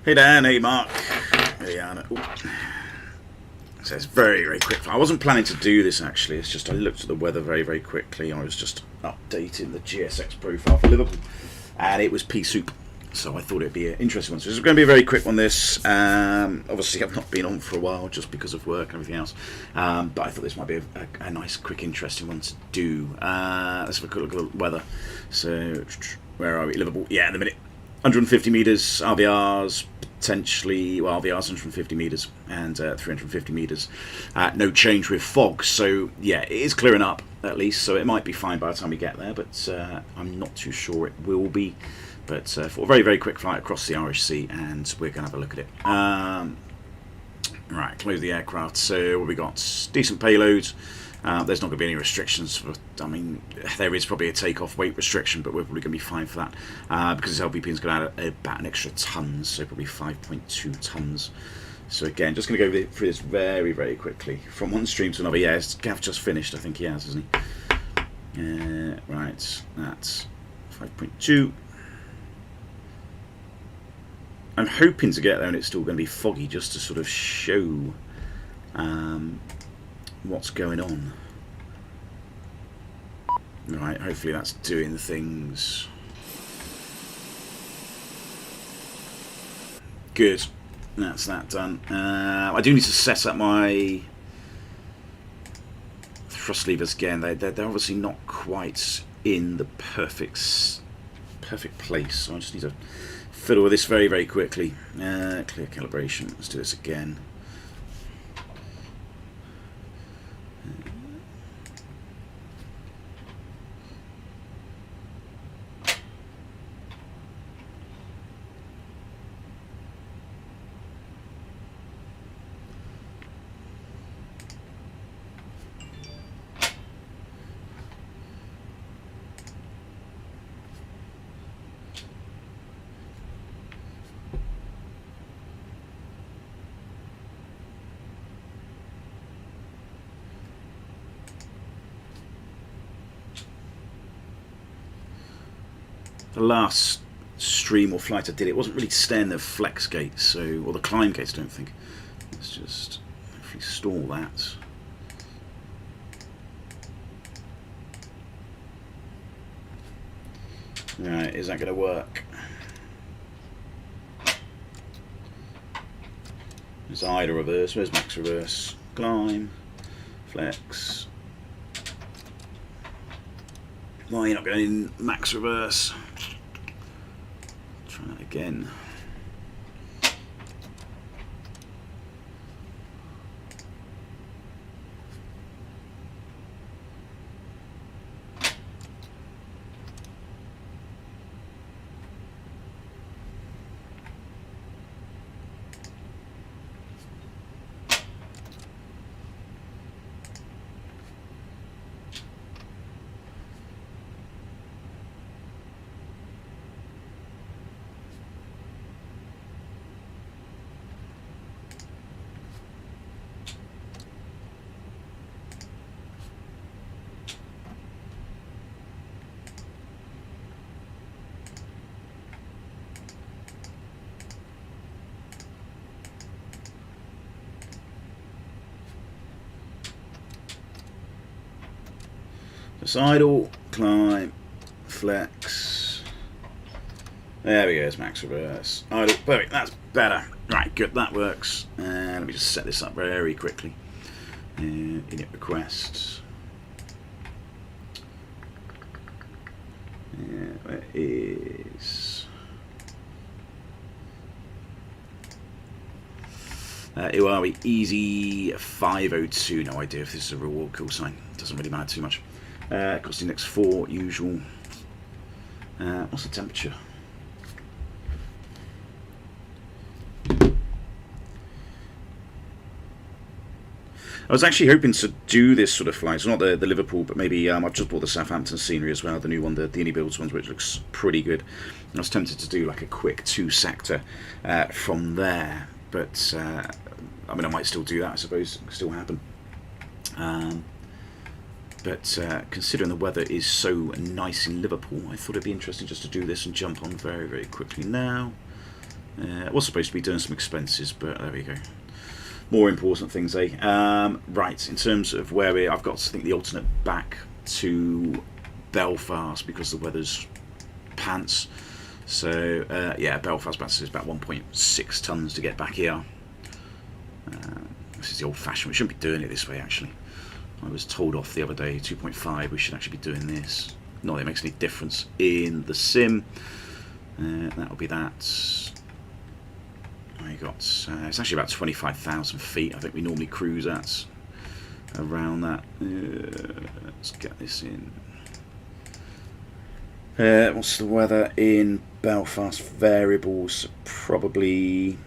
Hey Dan, hey Mark. Hey Anna. Ooh. So it's very, very quick. I wasn't planning to do this actually. It's just I looked at the weather very, very quickly. I was just updating the GSX profile for Liverpool, and it was pea soup. So I thought it'd be an interesting one. So this is going to be a very quick one. This obviously I've not been on for a while just because of work and everything else. But I thought this might be a nice, quick, interesting one to do. Let's have a quick look at the weather. So where are we? Liverpool. Yeah, in a minute. 150 metres, RVRs, potentially, well, RVRs 150 metres and 350 metres. No change with fog, so yeah, it is clearing up at least, so it might be fine by the time we get there, but I'm not too sure it will be. But for a very, very quick flight across the Irish Sea, and we're going to have a look at it. Right, close the aircraft. So what we got? Decent payload. There's not going to be any restrictions. I mean, there is probably a takeoff weight restriction, but we're probably going to be fine for that because this LVP is going to add about an extra tons, so probably 5.2 tons. So again, just going to go through this very, very quickly from one stream to another. Yeah, Gav just finished. I think he has, hasn't he? Right, that's 5.2. I'm hoping to get there and it's still going to be foggy, just to sort of show what's going on. Right, hopefully that's doing things. Good, that's that done. I do need to set up my thrust levers again. They're obviously not quite in the perfect place, so I just need to fiddle with this very, very quickly. Clear calibration. Let's do this again. The last stream or flight I did, it wasn't really staying the flex gates, so, or the climb gates, I don't think. Let's just hopefully stall that. Right, is that going to work? There's idle reverse, where's max reverse? Climb, flex. Why are you not going in max reverse? Try that again. Just idle, climb, flex. There we go, it's max reverse. Idle, perfect, that's better. Right, good, that works. Let me just set this up very quickly. Init requests. Where is... who are we? Easy 502. No idea if this is a reward call sign. Doesn't really matter too much. Costing next 4, usual. What's the temperature? I was actually hoping to do this sort of flight. It's not the Liverpool, but maybe I've just bought the Southampton scenery as well, the new one, the Innie Builds ones, which looks pretty good. I was tempted to do like a quick 2-sector from there, but I mean, I might still do that, I suppose. It can still happen. But considering the weather is so nice in Liverpool, I thought it'd be interesting just to do this and jump on very, very quickly now. Was supposed to be doing some expenses, but there we go. More important things, eh? Right, in terms of where I've got, I think, the alternate back to Belfast because the weather's pants. So, yeah, Belfast is about 1.6 tonnes to get back here. This is the old-fashioned. We shouldn't be doing it this way, actually. I was told off the other day, 2.5, we should actually be doing this. Not that it makes any difference in the sim. That'll be that. I got, it's actually about 25,000 feet. I think we normally cruise at around that. Let's get this in. What's the weather in Belfast? Variables, probably.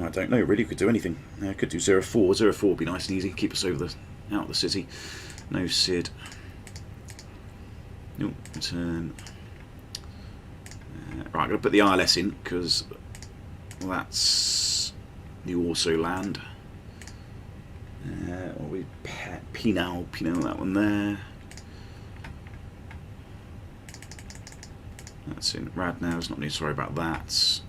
I don't know. Really, could do anything. Could do 0.4. 0.4 would be nice and easy. Keep us over out of the city. No SID. Nope. Turn. Right, I'm going to put the ILS in because that's the autoland. What we Pinal that one there. That's in rad now. It's not need to worry about that.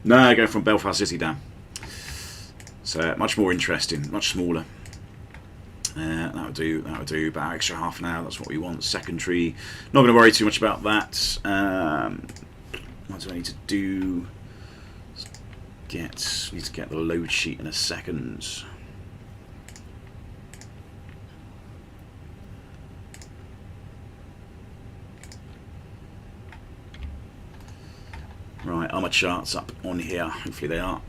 No, I go from Belfast City down. So much more interesting, much smaller. That would do. That would do. About extra half an hour. That's what we want. Secondary. Not going to worry too much about that. What do I need to do? Need to get the load sheet in a second. Right, are my charts up on here? Hopefully they are.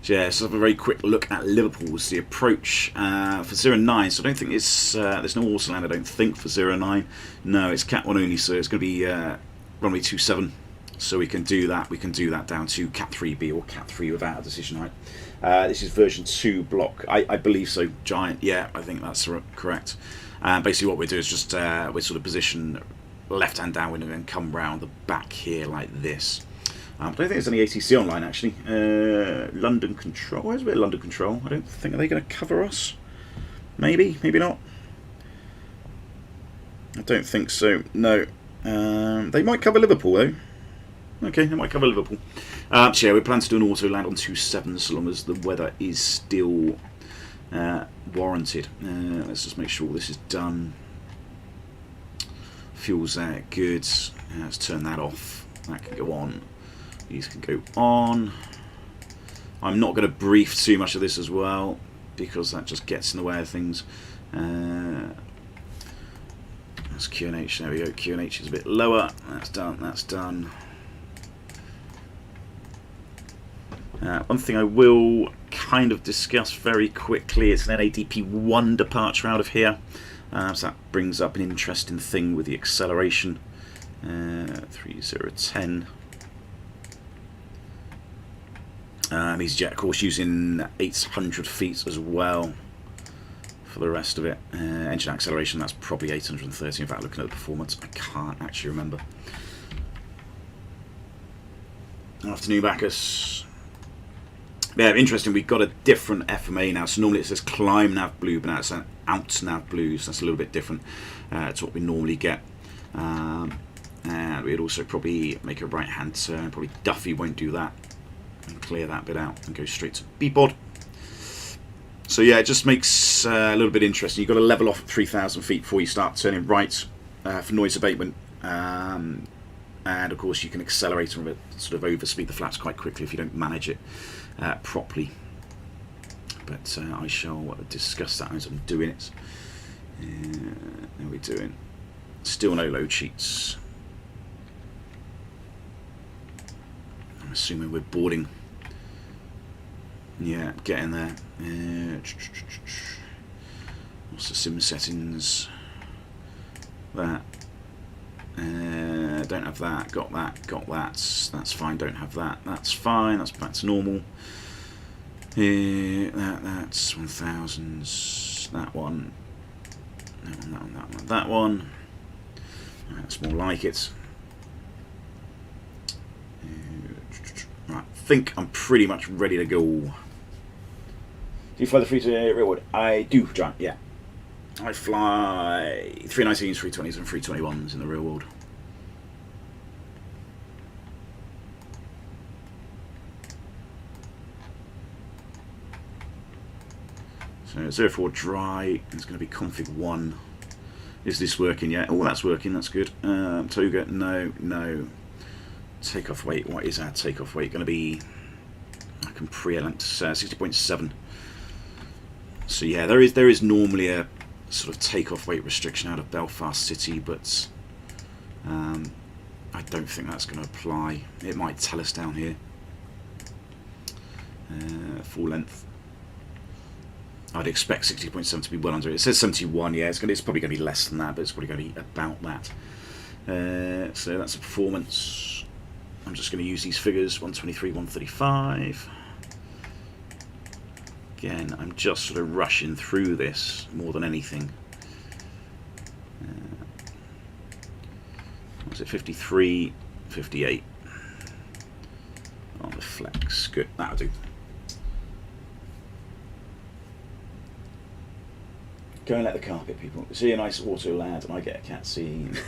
So yeah, so have a very quick look at Liverpool's the approach for 09. So I don't think it's there's no autoland. I don't think for 09. No, it's Cat 1 only. So it's going to be runway 27. So we can do that. We can do that down to Cat 3B or Cat 3 without a decision height. This is version 2 block. I believe so. Giant. Yeah, I think that's correct. Basically, what we do is just we sort of position left hand downwind and then come round the back here like this. I don't think there's any ATC online actually. London Control. Where's a bit of London Control? I don't think. Are they going to cover us? Maybe. Maybe not. I don't think so. No. They might cover Liverpool though. Okay, they might cover Liverpool. So yeah, we plan to do an auto land on 27 so long as the weather is still warranted. Let's just make sure this is done. Fuel's there, good. Let's turn that off. That can go on. These can go on. I'm not going to brief too much of this as well because that just gets in the way of things. That's QNH. There we go. QNH is a bit lower. That's done. That's done. One thing I will kind of discuss very quickly is an NADP1 departure out of here. So that brings up an interesting thing with the acceleration. 3010. EasyJet, of course, using 800 feet as well for the rest of it. Engine acceleration, that's probably 830. In fact, looking at the performance, I can't actually remember. Afternoon, Bacchus. Yeah, interesting. We've got a different FMA now. So normally it says climb nav blue, but now it's an out nav blue. So that's a little bit different to what we normally get. And we'd also probably make a right hand turn. Probably Duffy won't do that. And clear that bit out and go straight to B-pod. So yeah, it just makes a little bit interesting. You've got to level off at 3,000 feet before you start turning right for noise abatement. And of course you can accelerate and sort of overspeed the flaps quite quickly if you don't manage it properly. But I shall discuss that as I'm doing it. How are we doing? Still no load sheets. I'm assuming we're boarding. Yeah, getting there. What's the sim settings? That. Don't have that. Got that. Got that. That's fine. Don't have that. That's fine. That's back to normal. Here, that's 1000s. That one. That one. That's more like it. Right, I think I'm pretty much ready to go. Do you fly the free-to-air railroad? I do, John, yeah. I fly 319s, 320s and 321s in the real world. So 04 dry, it's going to be config 1. Is this working yet? Oh, that's working, that's good. Toga, no. Takeoff weight, what is our takeoff weight going to be? I can pre-elect 60.7. So yeah, there is normally a sort of takeoff weight restriction out of Belfast City, but I don't think that's going to apply. It might tell us down here. Full length. I'd expect 60.7 to be well under it. It says 71, yeah, it's probably going to be less than that, but it's probably going to be about that. So that's a performance. I'm just going to use these figures, 123, 135. Again, I'm just sort of rushing through this more than anything. What was it, 53, 58 on the flex. Good, that'll do. Go and let the carpet, people. See a nice autoland and I get a cat scene.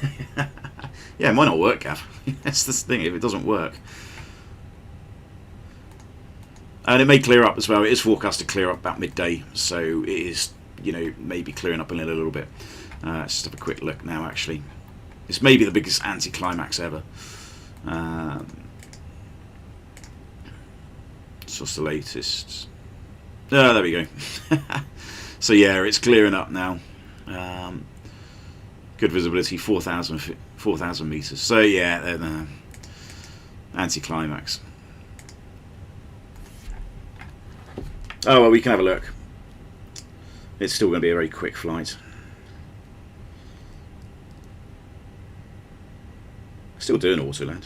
Yeah, it might not work, Gav. That's the thing, if it doesn't work. And it may clear up as well. It is forecast to clear up about midday, so it is, you know, maybe clearing up in a little bit. Let's just have a quick look now, actually. This may be the biggest anticlimax ever. It's just the latest. Oh, there we go. So yeah, it's clearing up now. Good visibility, 4,000 meters. So yeah, anticlimax. Oh well, we can have a look. It's still going to be a very quick flight. Still doing autoland.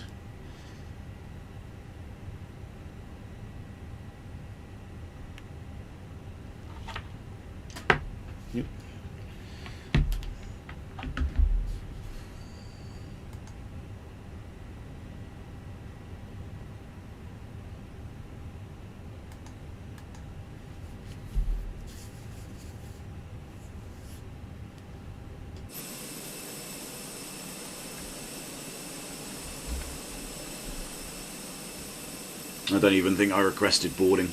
I don't even think I requested boarding.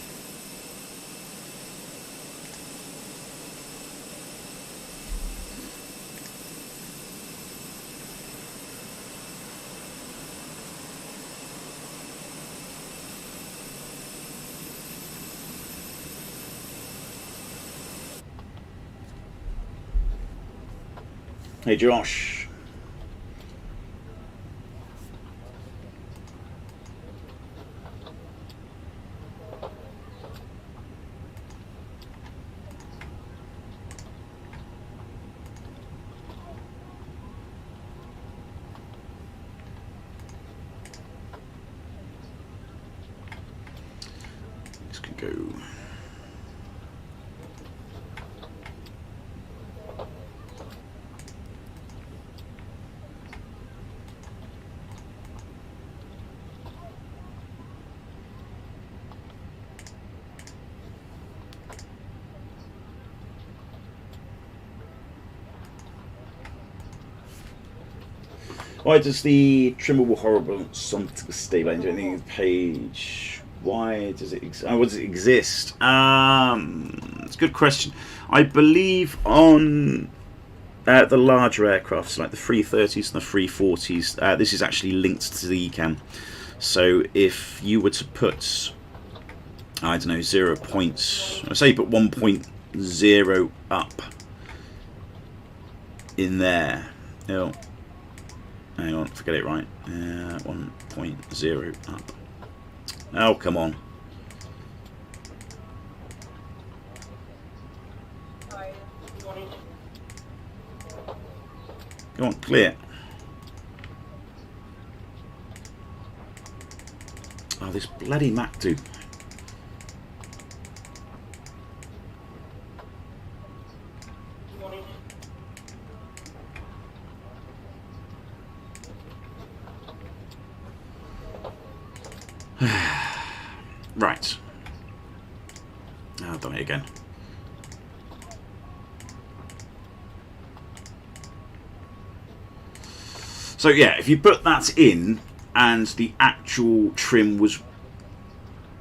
Hey Josh. This can go. Why does the trimmable horrible stabilizer anything page? Why does it exist? What does it exist? It's a good question. I believe on the larger aircrafts like the 330s and the 340s, this is actually linked to the ECAM. So if you were to put, I don't know, 0 points, I say put 1.0 up in there. Oh, hang on, forget it, right. 1.0 up. Oh, come on. Go on, clear. Oh, this bloody map, dude. Right. Oh, I've done it again. So yeah, if you put that in and the actual trim was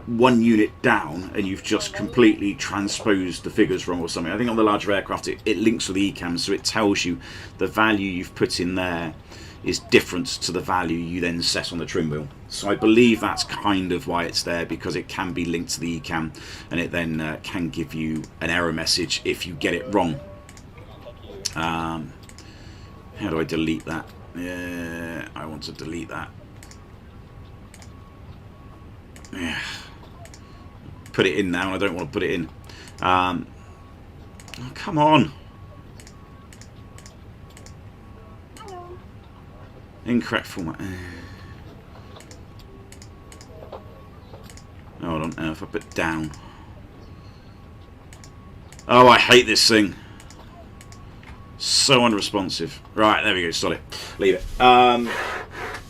1 unit down and you've just completely transposed the figures wrong or something. I think on the larger aircraft it links with the ECAM, so it tells you the value you've put in there is different to the value you then set on the trim wheel. So I believe that's kind of why it's there, because it can be linked to the ECAM and it then can give you an error message if you get it wrong. How do I delete that? Yeah, I want to delete that. Yeah. Put it in now, and I don't want to put it in. Oh, come on. Incorrect format. Hold on, if I put down. Oh, I hate this thing. So unresponsive. Right, there we go, solid. Leave it.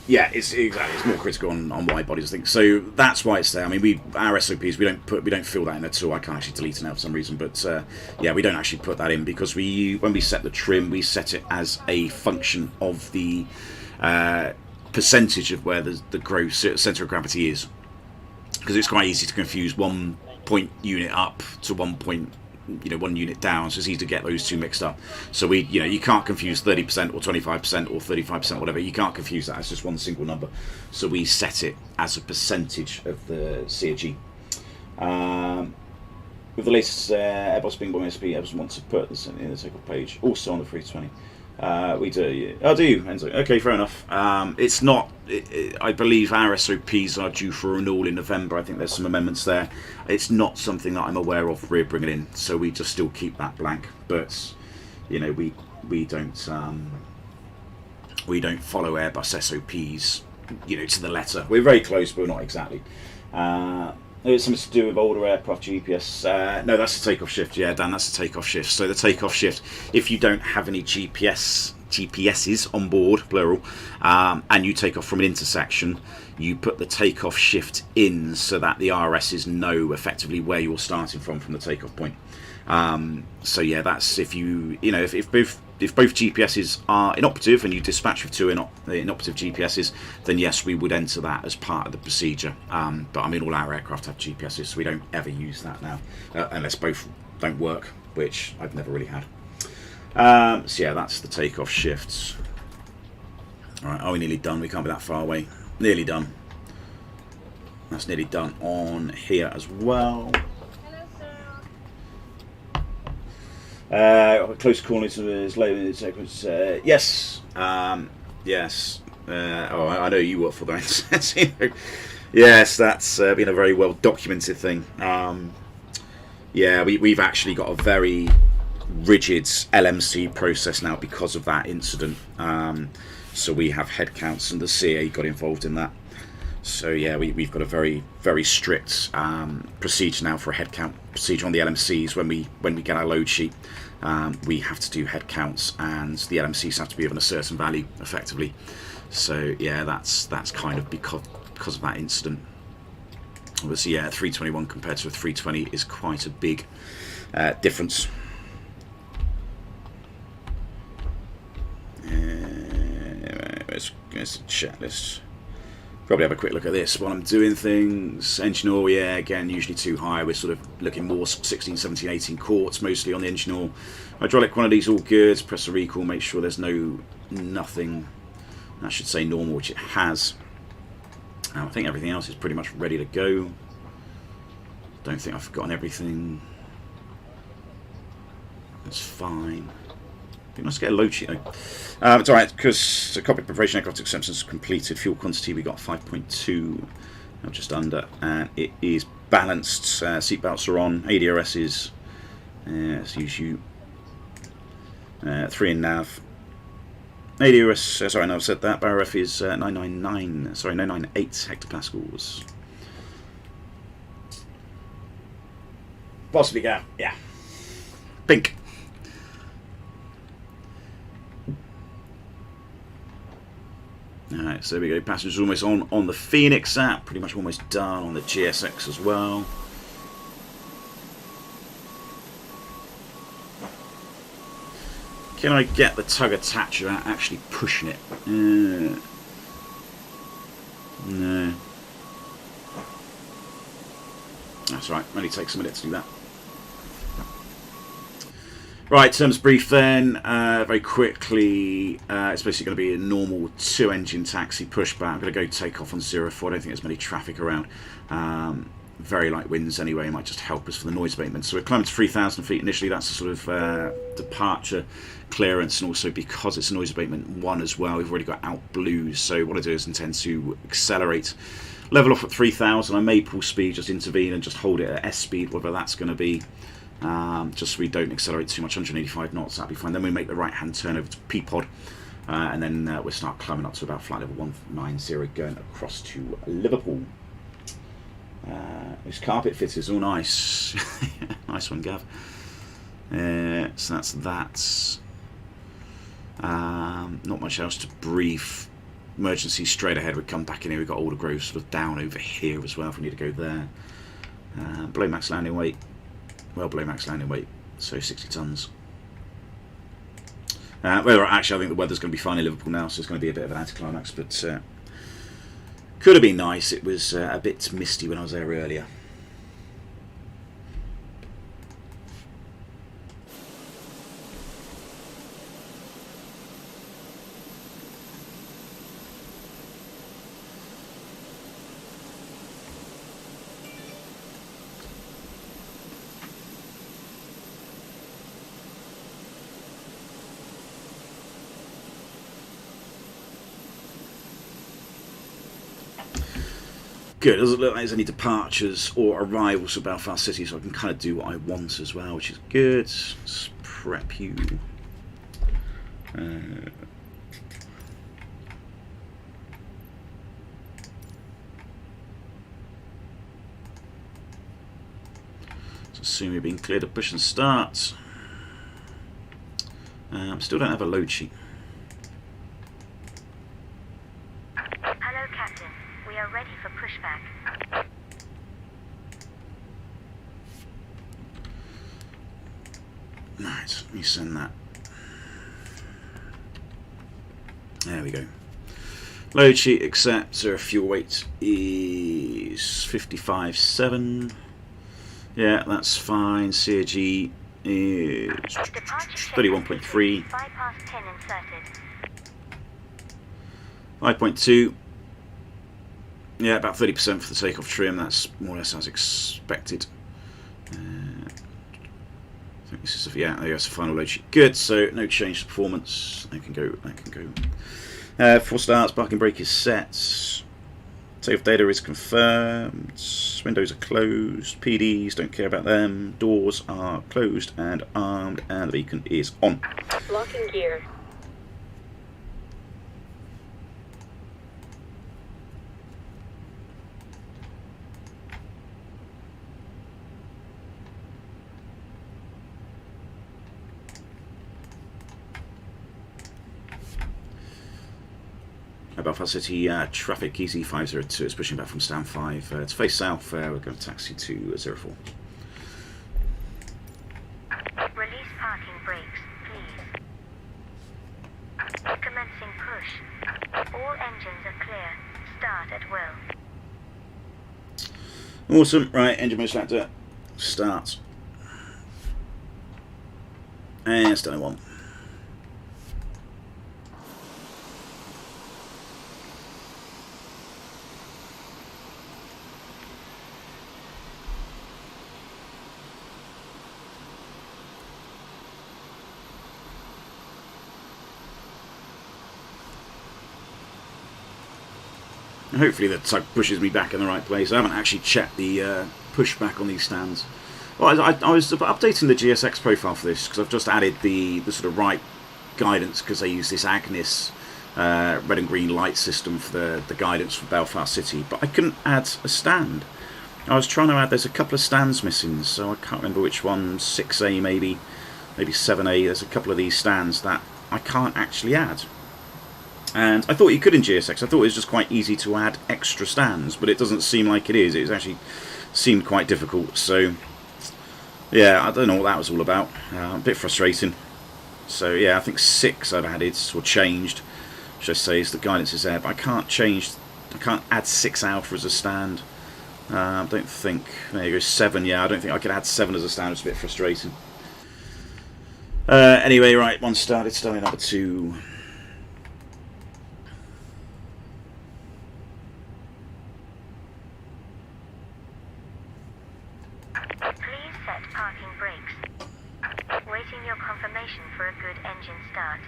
Yeah, it's exactly. It's more critical on wide bodies, I think. So that's why it's there. I mean, our SOPs we don't fill that in at all. I can't actually delete it now for some reason, but yeah, we don't actually put that in because when we set the trim, we set it as a function of the percentage of where the gross center of gravity is, because it's quite easy to confuse 1 point unit up to 1 unit down, so it's easy to get those two mixed up. So you can't confuse 30% or 25% or 35%, whatever. You can't confuse that. It's just one single number. So we set it as a percentage of the CAG. With the latest Airbus Bing Bong SP, Airbus wants to put this in the takeoff page, also on the 320. We do. Yeah. Oh, do you? Okay, fair enough. It's not. I believe our SOPs are due for renewal in November. I think there's some amendments there. It's not something that I'm aware of. We're bringing in, so we just still keep that blank. But we don't follow Airbus SOPs, to the letter. We're very close, but we're not exactly. It's something to do with older aircraft GPS. No, that's the takeoff shift. Yeah, Dan, that's the takeoff shift. So the takeoff shift, if you don't have any GPSs on board, plural, and you take off from an intersection, you put the takeoff shift in so that the RSs know effectively where you're starting from the takeoff point. So yeah, that's if if both GPSs are inoperative and you dispatch with two inoperative GPSs, then yes, we would enter that as part of the procedure. But I mean, all our aircraft have GPSs, so we don't ever use that now, unless both don't work, which I've never really had. So yeah, that's the takeoff shifts. All right, are we nearly done? We can't be that far away. Nearly done. That's nearly done on here as well. Close call is low. Yes. Yes. I know you work for that. Yes, that's been a very well documented thing. Yeah, we've actually got a very rigid LMC process now because of that incident. So we have head counts, and the CA got involved in that. So yeah, we've got a very, very strict procedure now for a head count procedure on the LMCs. When we get our load sheet, we have to do head counts, and the LMCs have to be of a certain value, effectively. So yeah, that's kind of because of that incident. Obviously, yeah, 321 compared to a 320 is quite a big difference. Let's check this. Probably have a quick look at this while I'm doing things. Engine oil, yeah, again, usually too high. We're sort of looking more 16, 17, 18 quarts mostly on the engine oil. Hydraulic quantities all good. Press the recall, make sure there's nothing. That should say normal, which it has. I think everything else is pretty much ready to go. Don't think I've forgotten everything. That's fine. I think let's get a load sheet though. It's alright, because the cockpit preparation aircraft acceptance is completed. Fuel quantity, we got 5.2, just under, and it is balanced. Seatbelts are on, ADRS is, let's use you, 3 in nav. ADRS, sorry, no, I've said that. BRF is 998 hectopascals. Possibly, yeah. Pink. Alright, so there we go. Passengers almost on the Fenix app. Pretty much almost done on the GSX as well. Can I get the tug attached without actually pushing it? No. That's right. Only takes a minute to do that. Right, terms brief then, very quickly, it's basically going to be a normal 2-engine taxi pushback. I'm going to go take off on 04, I don't think there's many traffic around. Very light winds anyway, it might just help us for the noise abatement. So we're climbing to 3,000 feet initially, that's a sort of departure clearance, and also because it's a noise abatement 1 as well, we've already got out blues. So what I do is intend to accelerate, level off at 3,000, I may pull speed, just intervene and just hold it at S speed, whatever that's going to be. Just so we don't accelerate too much, 185 knots, that'll be fine. Then we make the right hand turn over to P-Pod, and then we'll start climbing up to about flight level 190 going across to Liverpool. Those carpet fitters, all nice. Nice one, Gav. So that's that. Not much else to brief. Emergency straight ahead, we come back in here, we've got Alder Grove sort of down over here as well if we need to go there. Below max landing weight. Well below max landing weight, so 60 tons. Well, actually, I think the weather's going to be fine in Liverpool now, so it's going to be a bit of an anticlimax, but could have been nice. It was a bit misty when I was there earlier. Good, doesn't look like there's any departures or arrivals of Belfast City, so I can kind of do what I want as well, which is good. Let's prep you. Let's assume you've been cleared to push and start. Still don't have a load sheet. Hello, Captain. We are ready for pushback. Right, let me send that. There we go. Load sheet accept. Our fuel weight is 55.7. Yeah, that's fine. CAG is 31.3. 5.2. Yeah, about 30% for the takeoff trim. That's more or less as expected. I think this is yeah. There's the final load sheet. Good. So no change to performance. That can go. That can go. 4 starts. Parking brake is set. Takeoff data is confirmed. Windows are closed. PDs don't care about them. Doors are closed and armed, and the beacon is on. Locking gear. Belfast City traffic EZ502 is pushing back from stand 5 to face south. We're going to taxi to 04. Release parking brakes, please. Commencing push. All engines are clear. Start at will. Awesome. Right, engine mode selector. Start. And stand 1. Hopefully the tug pushes me back in the right place. I haven't actually checked the pushback on these stands. Well, I was updating the GSX profile for this because I've just added the sort of right guidance because they use this Agnes red and green light system for the guidance for Belfast City, but I couldn't add a stand. I was trying to add, there's a couple of stands missing, so I can't remember which one, 6A maybe 7A, there's a couple of these stands that I can't actually add. And I thought you could in GSX. I thought it was just quite easy to add extra stands, but it doesn't seem like it is. It's actually seemed quite difficult. So, yeah, I don't know what that was all about. A bit frustrating. So, yeah, I think 6 I've added, or changed, should I say, is the guidance is there. But I can't add 6 alpha as a stand. I don't think, there you go, 7, yeah, I don't think I could add 7 as a stand. It's a bit frustrating. Anyway, right, 1 started, starting number 2. Please set parking brakes. Waiting your confirmation for a good engine start.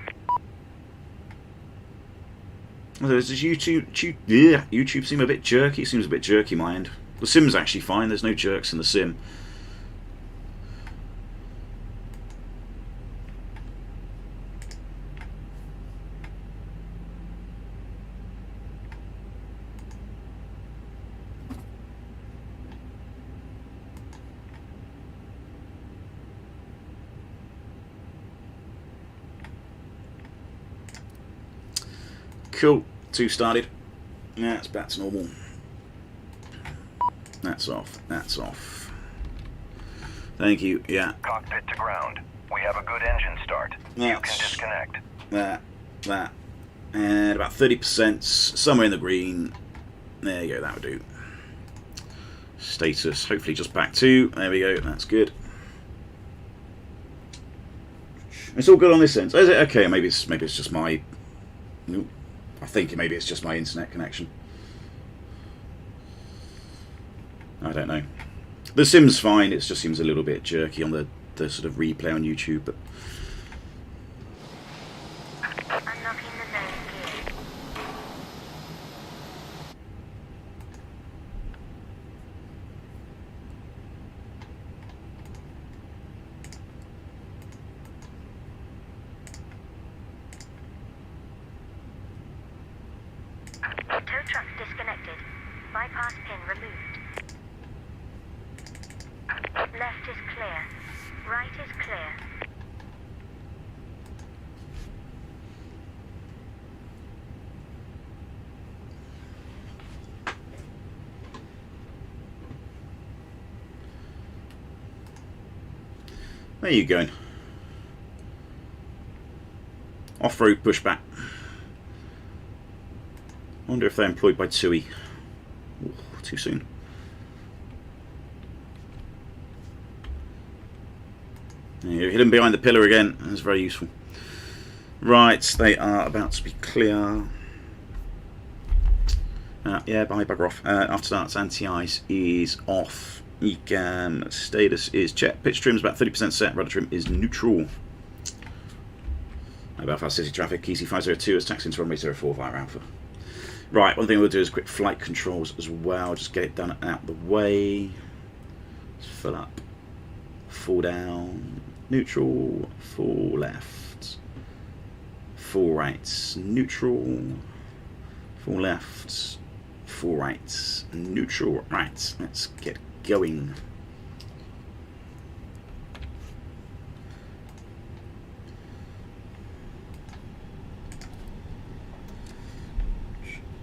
Does YouTube seem a bit jerky? It seems a bit jerky, my end. The sim's actually fine, there's no jerks in the sim. Cool, 2 started. Yeah, it's back to normal. That's off, that's off. Thank you, yeah. Cockpit to ground. We have a good engine start. You can disconnect. That. And about 30%, somewhere in the green. There you go, that would do. Status, hopefully just back 2. There we go, that's good. It's all good on this end. So is it? Okay, maybe it's just my... Nope. I think maybe it's just my internet connection. I don't know. The sim's fine, it just seems a little bit jerky on the sort of replay on YouTube, but... Unlocking the nose gear. Tow truck disconnected. Bypass pin removed. Left is clear. Right is clear. Where are you going? Off-road pushback. I wonder if they're employed by TUI. Ooh, too soon. You hit them behind the pillar again. That's very useful. Right, they are about to be clear. Yeah, bye, bugger off. After starts, anti-ice is off. Ecam status is checked. Pitch trim's about 30% set. Rudder trim is neutral. Belfast City traffic. Easy 502 is taxi into runway 04 via Alpha. Right, one thing we'll do is quick flight controls as well. Just get it done out of the way. Let's fill up. Full down. Neutral. Full left. Full right. Neutral. Full left. Full right. Neutral. Right. Let's get going.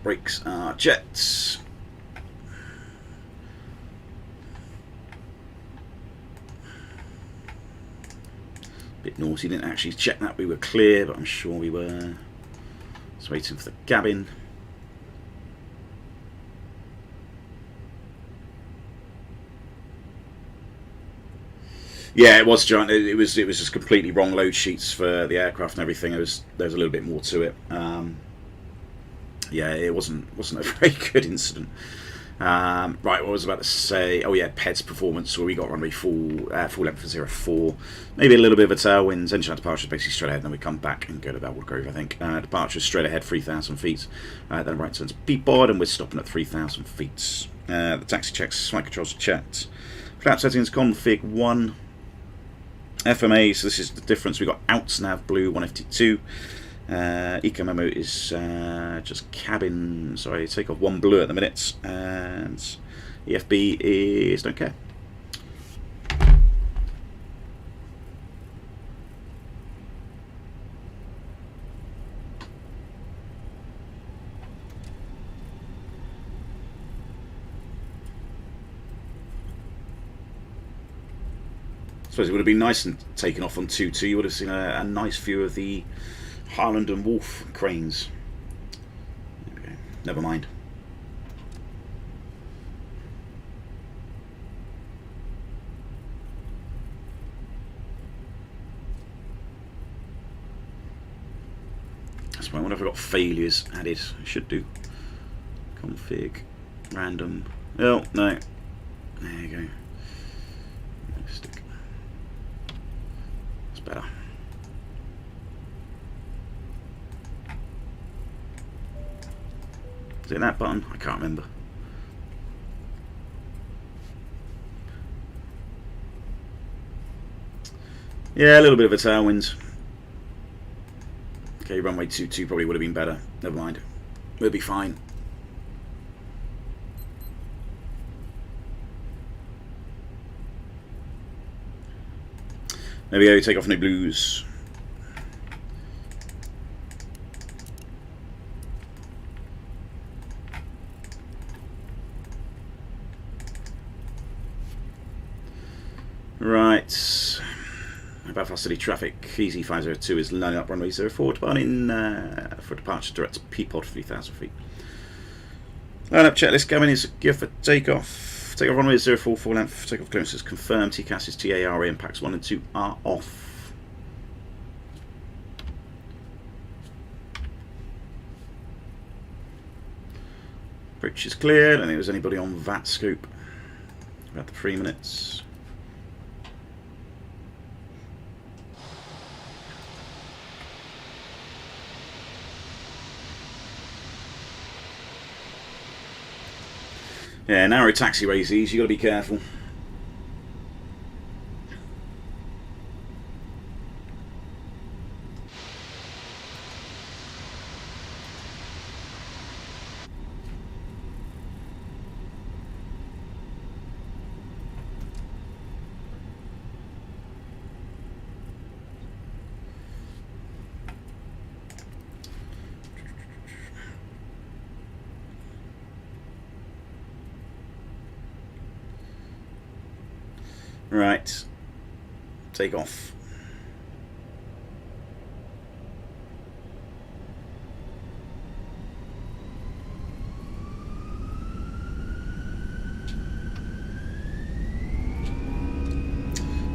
Brakes are jets. Bit naughty, didn't actually check that we were clear, but I'm sure we were. Just waiting for the cabin. Yeah, it was John. It was just completely wrong load sheets for the aircraft and everything. There was a little bit more to it. Yeah, it wasn't a very good incident. Right, what was I about to say? Oh yeah, PED's performance, where we got runway full length for 04. Maybe a little bit of a tailwind. Engine departure basically straight ahead, and then we come back and go to Belwood Grove, I think. Departure straight ahead, 3,000 feet. Then right turn to Peapod, and we're stopping at 3,000 feet. The taxi checks, flight controls are checked. Flap settings, config 1. FMA, so this is the difference. We've got outs nav blue, 1FT2. Eco memo is just cabin, sorry, take off 1 blue at the minute, and EFB is don't care. suppose it would have been nice and taken off on 2-2. You would have seen a nice view of the Highland and Wolf cranes. There we go. Never mind. I wonder if I've got failures added. I should do. Config, random. Oh, no. There you go. Stick. That's better. Is it that button? I can't remember. Yeah, a little bit of a tailwind. Okay, runway 22 probably would have been better. Never mind. We'll be fine. There we go, take off no blues. Right. Belfast City traffic, Easy 502 is lining up runway 04, departing for departure direct to Peapod 3,000 feet. Line up checklist cabin is gear for takeoff. Takeoff runway 04, full length, takeoff clearance is confirmed, TCAS is TARA, impacts 1 and 2 are off. Bridge is cleared, I don't think there's anybody on that scope. About the 3 minutes. Yeah, narrow taxiways these, you got to be careful. Right, take off.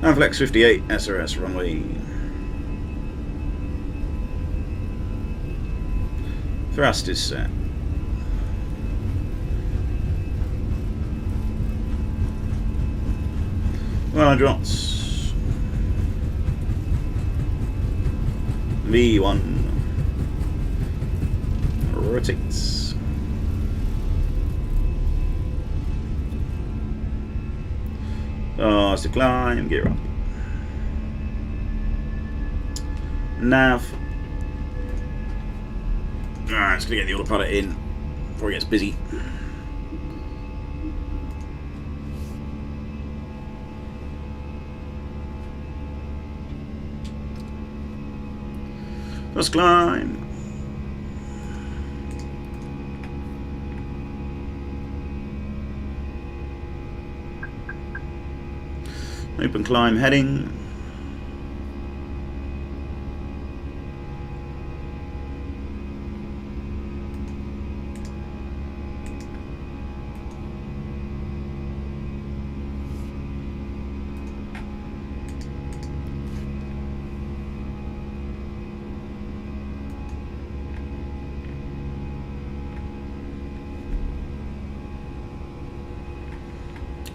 Flex 58, SRS runway. Thrust is set. Well, I dropped V1 rotates. It's to climb, gear up. Nav. Alright, it's gonna get the autopilot in before it gets busy. Let's climb. Open climb heading.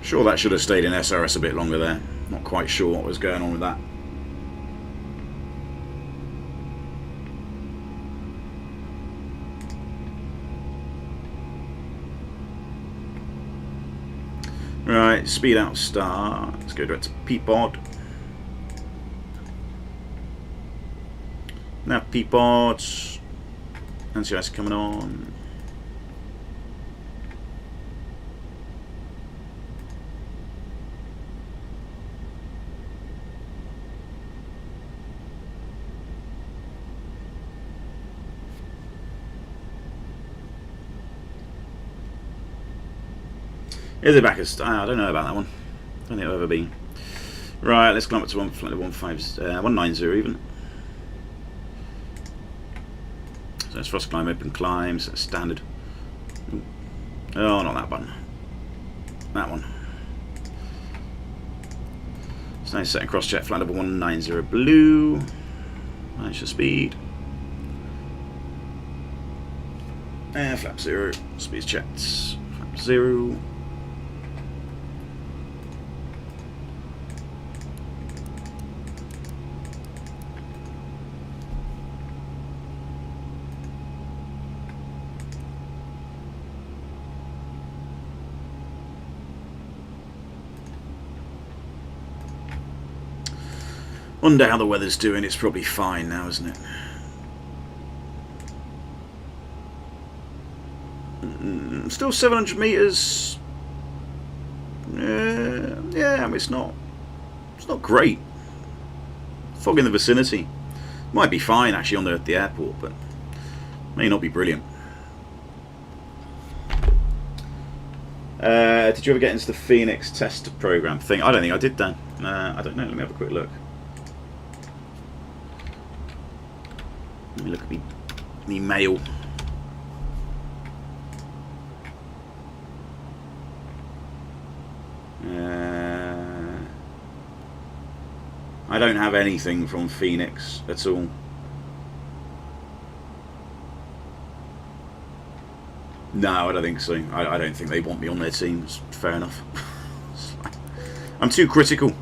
Sure, that should have stayed in SRS a bit longer there. Not quite sure what was going on with that. Right, speed out start. Let's go direct to Peapod. Now Peapod. NCIS coming on. Is it back at start? I don't know about that one. I don't think I've ever been. Right, let's climb up to 190 even. So it's thrust climb, open climbs, that's standard. Ooh. Oh, not that button. That one. So now setting cross jet, flight level 190 blue. Manage the speed. And flap 0, speed's checked. Flap 0. Wonder how the weather's doing. It's probably fine now, isn't it? Still 700 meters. Yeah, I mean, it's not great. Fog in the vicinity. Might be fine actually on the airport, but may not be brilliant. Did you ever get into the Fenix test program thing? I don't think I did, Dan. I don't know. Let me have a quick look. Let me look at the mail. I don't have anything from Fenix at all. No, I don't think so. I don't think they want me on their team. It's fair enough. I'm too critical.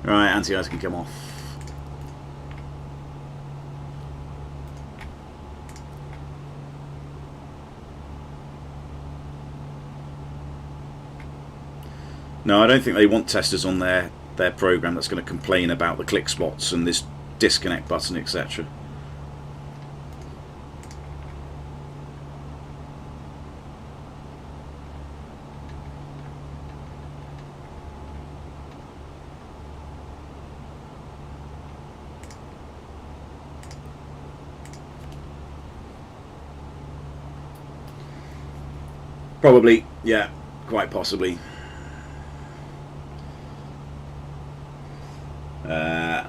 Right, anti-ice can come off. No, I don't think they want testers on their program that's going to complain about the click spots and this disconnect button, etc. Probably, yeah, quite possibly.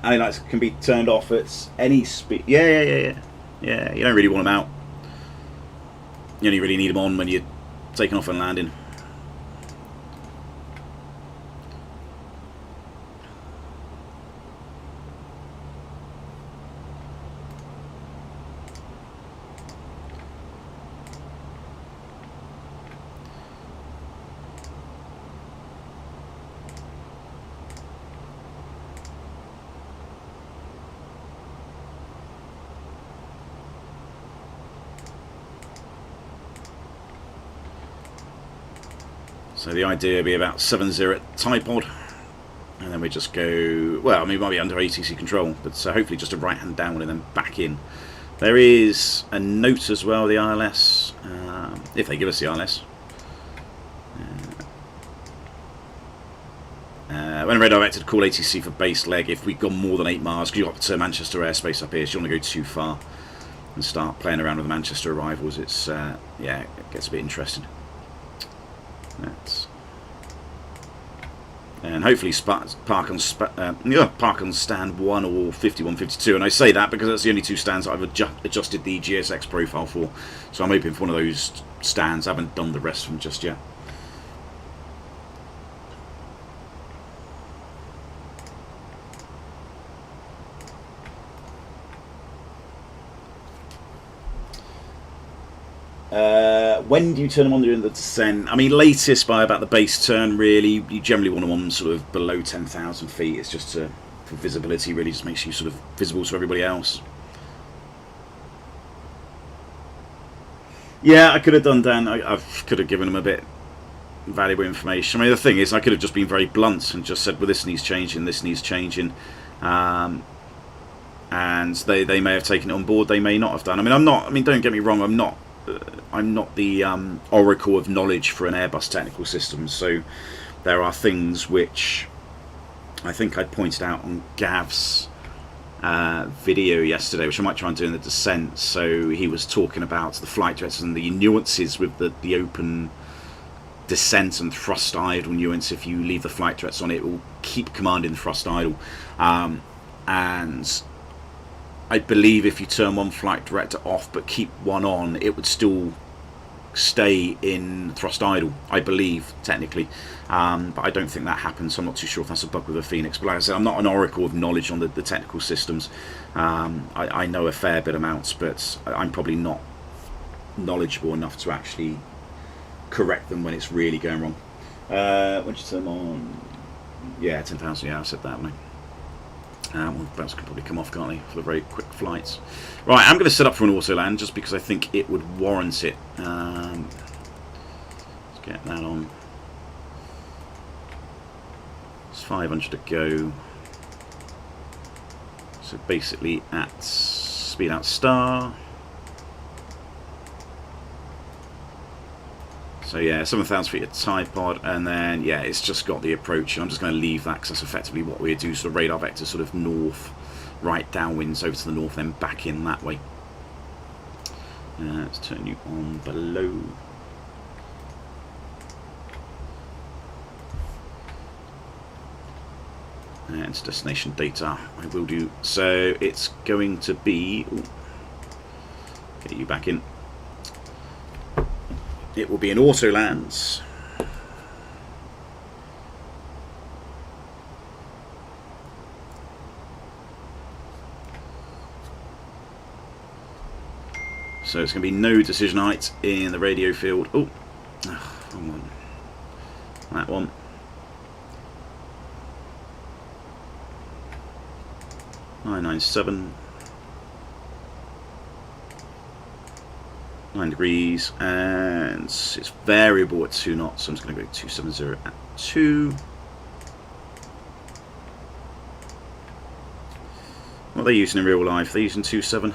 Any lights can be turned off at any speed. Yeah. You don't really want them out. You only really need them on when you're taking off and landing. So the idea would be about 7-0 at Typod, and then we just go, well, I mean, it might be under ATC control, but hopefully just a right hand down and then back in. There is a note as well, the ILS, if they give us the ILS. When redirected, call ATC for base leg if we've gone more than 8 miles, because you've got Manchester airspace up here, so you don't want to go too far and start playing around with the Manchester arrivals. It's, yeah, it gets a bit interesting. And hopefully park on stand 1 or 51, 52. And I say that because that's the only 2 stands that I've adjusted the GSX profile for. So I'm hoping for one of those stands. I haven't done the rest of them just yet. When do you turn them on during the descent? I mean, latest by about the base turn, really. You generally want them on sort of below 10,000 feet. It's just for visibility, really. Just makes you sort of visible to everybody else. Yeah, I could have done, Dan. I could have given them a bit valuable information. I mean, the thing is, I could have just been very blunt and just said, well, this needs changing, this needs changing. And they may have taken it on board, they may not have done. I mean, don't get me wrong, I'm not the oracle of knowledge for an Airbus technical system, so there are things which I think I pointed out on Gav's video yesterday, which I might try and do in the descent. So he was talking about the flight directors and the nuances with the open descent and thrust idle nuance. If you leave the flight directs on, it will keep commanding the thrust idle, and I believe if you turn one flight director off but keep one on, it would still stay in thrust idle, I believe, technically, but I don't think that happens, so I'm not too sure if that's a bug with the Fenix. But like I said, I'm not an oracle of knowledge on the technical systems. I know a fair bit amounts, but I'm probably not knowledgeable enough to actually correct them when it's really going wrong. When did you turn them on? Yeah, 10,000, yeah, I said that, haven't I? Well, those can probably come off, can't they, for the very quick flights. Right, I'm going to set up for an autoland just because I think it would warrant it. Let's get that on. It's 500 to go. So basically at speed out star. So yeah, 7,000 feet of Tide Pod, and then yeah, it's just got the approach. I'm just going to leave that because that's effectively what we do. So radar vector sort of north, right downwinds over to the north, then back in that way. Let's turn you on below. And destination data, I will do. So it's going to be. Ooh, get you back in. It will be an autolands. So it's going to be no decision height in the radio field. Oh, wrong one. That one. (997). 9 degrees, and it's variable at 2 knots, so I'm just going to go 270 at 2. What are they using in real life? They're using 2.7.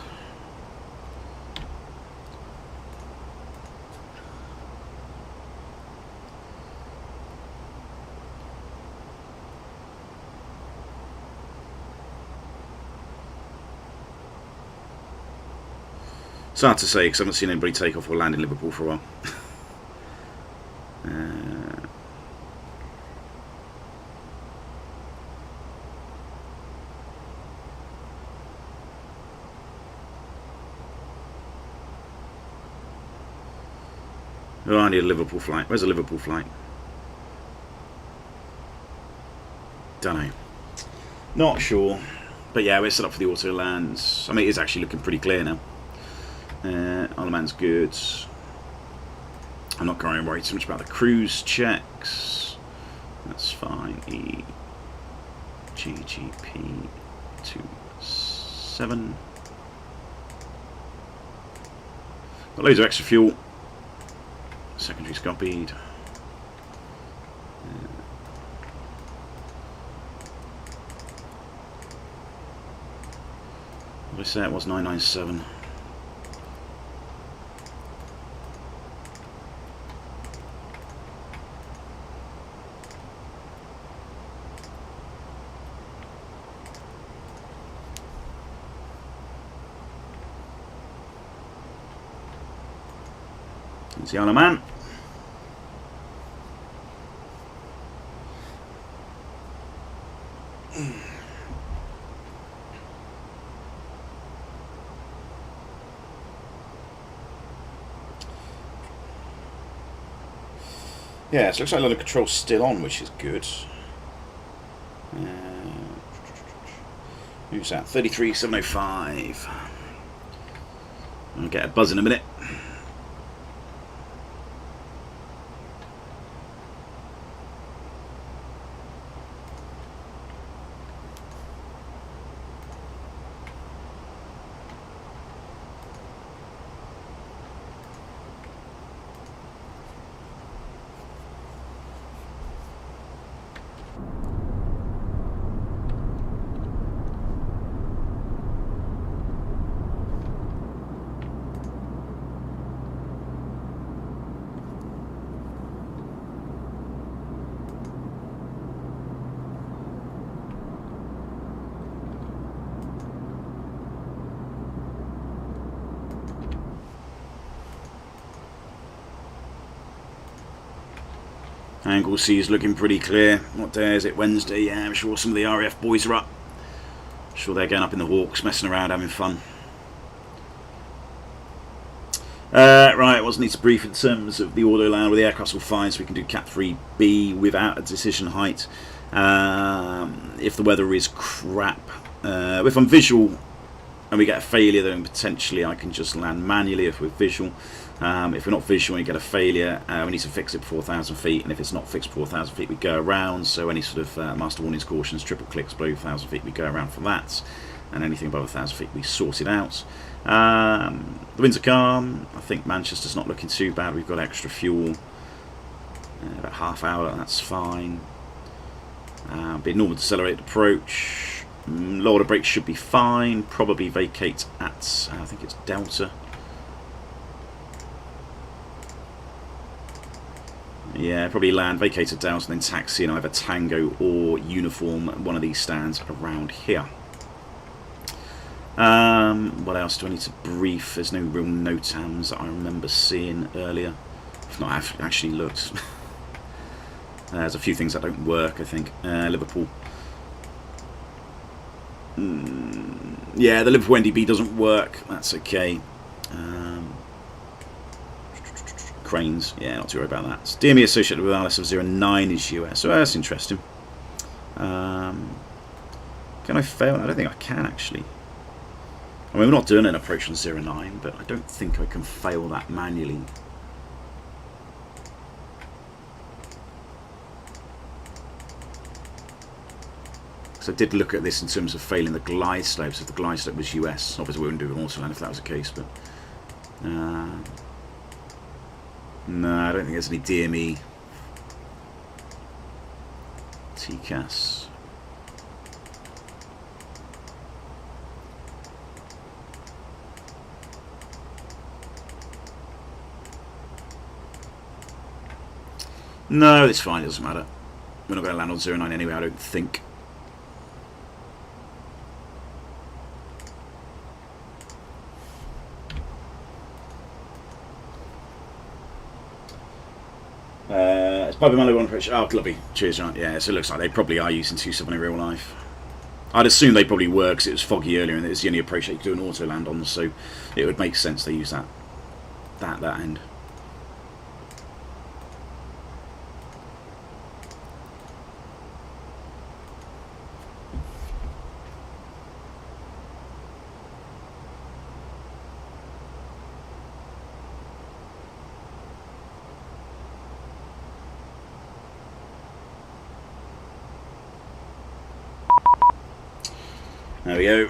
It's hard to say because I haven't seen anybody take off or land in Liverpool for a while. Oh, I need a Liverpool flight. Where's a Liverpool flight? Don't know. Not sure. But yeah, we're set up for the auto lands. I mean, it is actually looking pretty clear now. Autoland's good. I'm not going to worry too much about the cruise checks. That's fine. GGP 27. Got loads of extra fuel. Secondary's copied. What did I say it was? 997. It's the other man. Yeah, so it looks like a lot of control's still on, which is good. Who's that? 33,705. I'll get a buzz in a minute. Anglesey is looking pretty clear. What day is it? Wednesday. Yeah, I'm sure some of the RAF boys are up. I'm sure they're going up in the Hawks, messing around, having fun. Right, what's need to brief in terms of the autoland with the aircraft all fine, so we can do Cat 3B without a decision height. If the weather is crap, if I'm visual and we get a failure, then potentially I can just land manually if we're visual. If we're not visual and we get a failure, we need to fix it before 1,000 feet, and if it's not fixed before 1,000 feet, we go around. So any sort of master warnings, cautions, triple clicks below 1,000 feet, we go around for that, and anything above 1,000 feet, we sort it out. The winds are calm. I think Manchester's not looking too bad. We've got extra fuel, about half hour, that's fine. Be normal decelerated approach. Lower the brakes should be fine. Probably vacate at, I think it's Delta. Yeah, probably land, vacate at Delta, and then taxi in either Tango or Uniform, one of these stands around here. What else do I need to brief? There's no real NOTAMs that I remember seeing earlier. If not, I've actually looked. There's a few things that don't work, I think. Liverpool. Yeah, the Liverpool NDB doesn't work. That's okay. Cranes. Yeah, not too worried about that. DME associated with RS09 is US. So that's interesting. Can I fail? I don't think I can, actually. I mean, we're not doing an approach on 09, but I don't think I can fail that manually. Because I did look at this in terms of failing the glide slopes. If the glide slope was US, obviously we wouldn't do an autoland if that was the case, but no, I don't think there's any DME TCAS. No, it's fine, it doesn't matter. We're not going to land on 09 anyway, I don't think. It's Bobby Mallow on approach. Oh, lovely. Cheers, John. Yeah, so it looks like they probably are using 27 in real life. I'd assume they probably were because it was foggy earlier and it's the only approach they could do an auto land on, so it would make sense they use that end. There we go.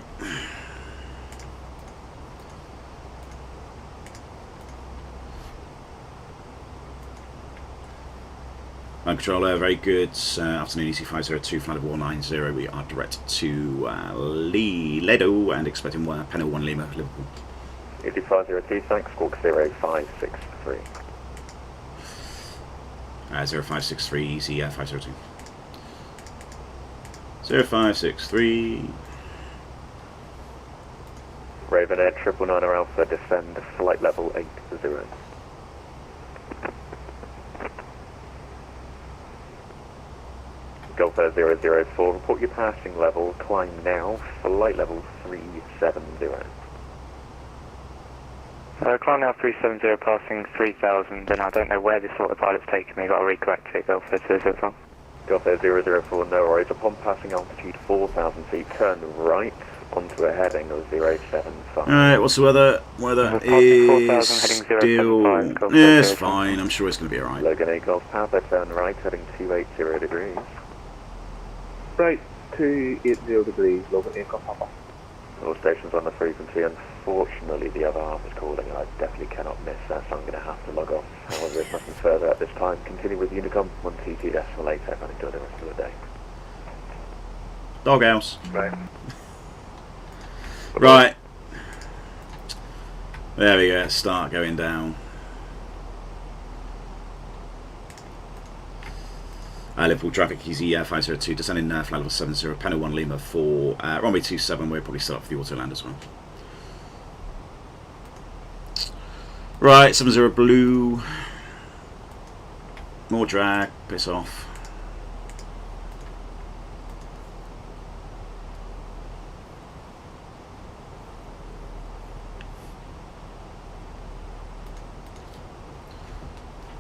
Line controller, very good. Afternoon EC502, flight of 190. We are direct to Ledo and expecting Panel 1 Lima, Liverpool. EC502, thanks, squawk 0563. 0563, EC502. 0563. Raven Air 999 Alpha, descend flight level 80. Golf Air 004, report your passing level, climb now, flight level 370. Climb now 370, passing 3000, and I don't know where this autopilot's taken me, got to recorrect it, Golf Air 004. Golf Air 004, no worries, upon passing altitude 4,000 feet, turn right onto a heading of 075. Alright, what's the weather? Weather is still... Yeah, it's fine, I'm sure it's going to be alright. Logan A Golf Papa, turn right, heading 280 degrees. Right, 280 degrees, Logan A Golf Papa. All stations on the frequency, unfortunately the other half is calling, I definitely cannot miss that, so I'm going to have to log off. However, there's nothing further at this time. Continue with Unicom, 1TT decimal 8, and enjoy the rest of the day. Doghouse. Right. Right. There we go, start going down. Liverpool traffic, easy 502, descending flight level 70, Panel 1 Lima for runway 27, we're probably set up for the autoland as well. Right, 70 blue. More drag, piss off.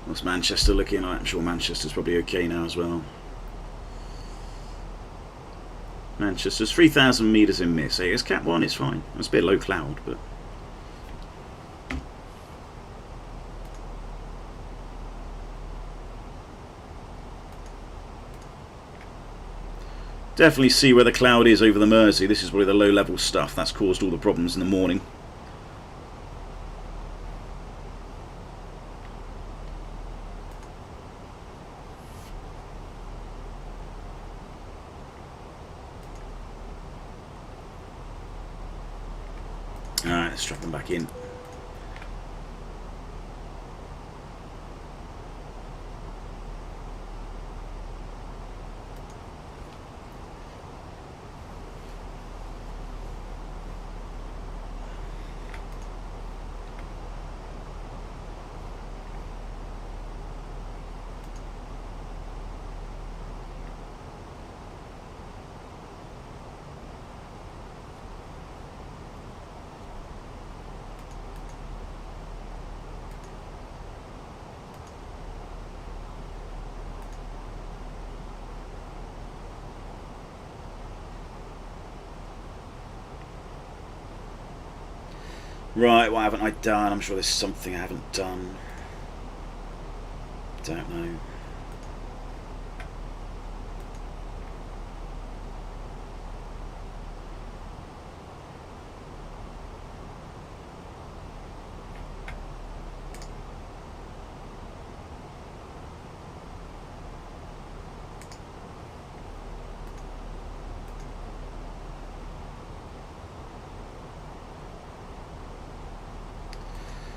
What's Manchester looking like? I'm sure Manchester's probably okay now as well. Manchester's 3,000 metres in miss. It's Cat 1, it's fine. It's a bit low cloud, but... Definitely see where the cloud is over the Mersey. This is probably the low level stuff that's caused all the problems in the morning. Alright, let's strap them back in. Right, what haven't I done? I'm sure there's something I haven't done. Don't know.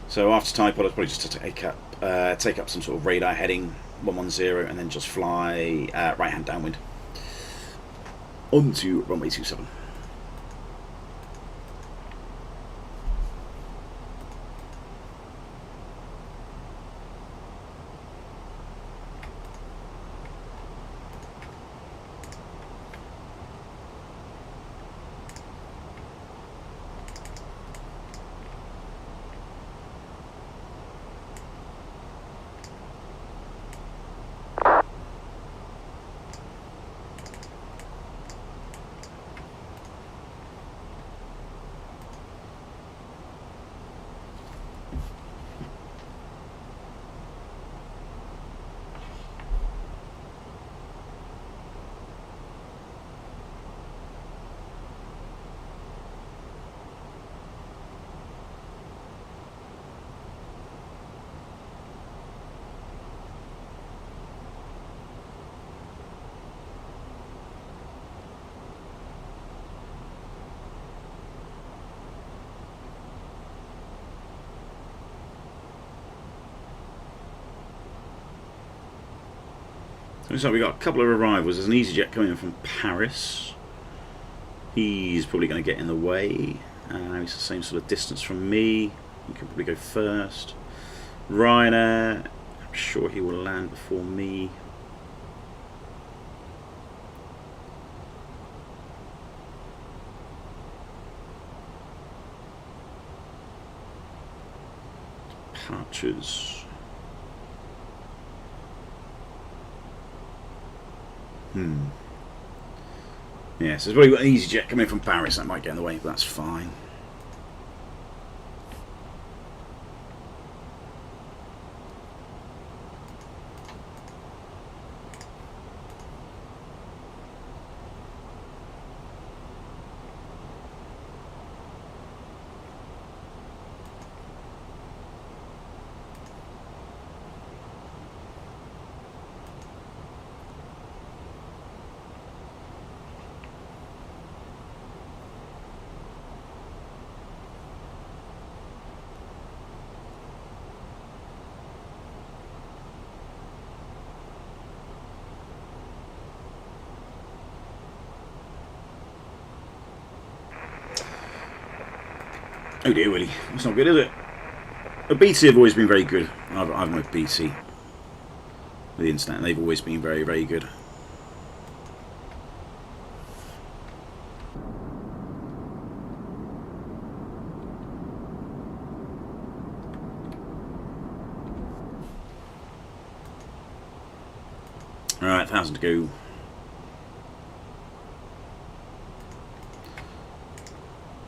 So after typod, I'll probably just take up some sort of radar heading 110 and then just fly right hand downwind onto runway 27. Looks like we got a couple of arrivals. There's an EasyJet coming in from Paris. He's probably going to get in the way. He's the same sort of distance from me. He can probably go first. Ryanair, I'm sure he will land before me. Departures. Yeah, so there's probably got an EasyJet coming from Paris. That might get in the way, but that's fine. Oh dear, Willie. That's not good, is it? The BT have always been very good. I've no BT. with the internet, and they've always been very, very good. Alright, 1,000 to go.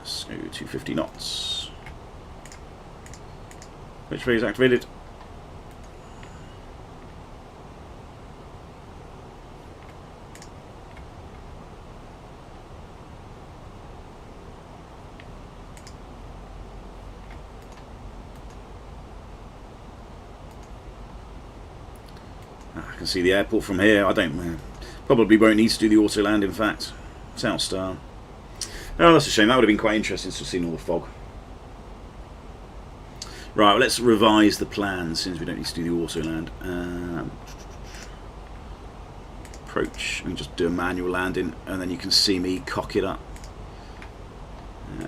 Let's go 250 knots. Which way is activated? I can see the airport from here. I don't probably won't need to do the autoland, in fact. South Star. Oh, that's a shame. That would have been quite interesting to have seen all the fog. Right, well, let's revise the plan since we don't need to do the autoland. Approach. We can just do a manual landing, and then you can see me cock it up.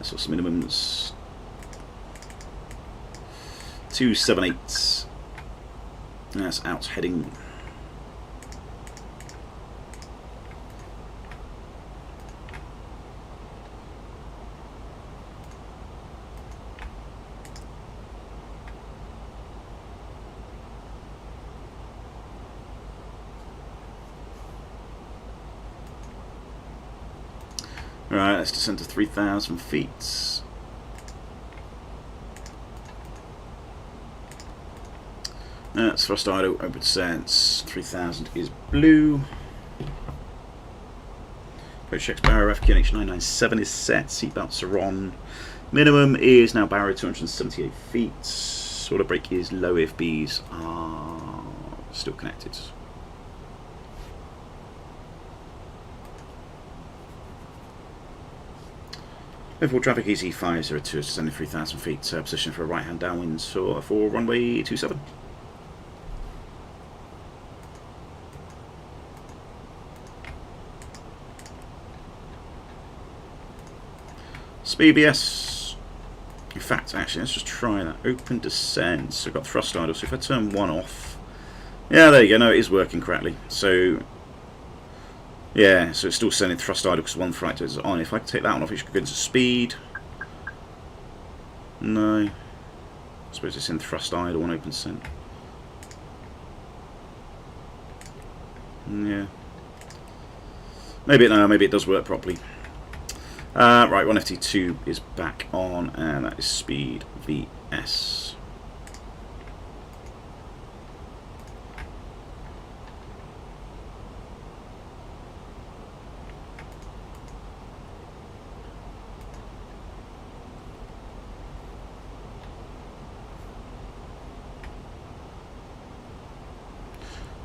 So some minimums. 278. That's out heading. Right, let's descend to 3,000 feet. That's thrust idle, open descent. 3,000 is blue. Approach checks Barrow, FQNH 997 is set. Seatbelts are on. Minimum is now Barrow 278 feet. Solar brake is low if Bs are still connected. Liverpool traffic EC502 is descending 3,000 feet. Position for a right hand downwind for runway 27. SPBS. In fact, actually, let's just try that. Open descent. So we've got thrust idle. So if I turn one off, yeah, there you go. No, it is working correctly. So yeah, so it's still sending thrust idle because one flight is on. If I take that one off, it should go into speed. No, I suppose it's in thrust idle on open descent. Yeah, maybe it does work properly. Right, 1FT2 is back on, and that is speed VS.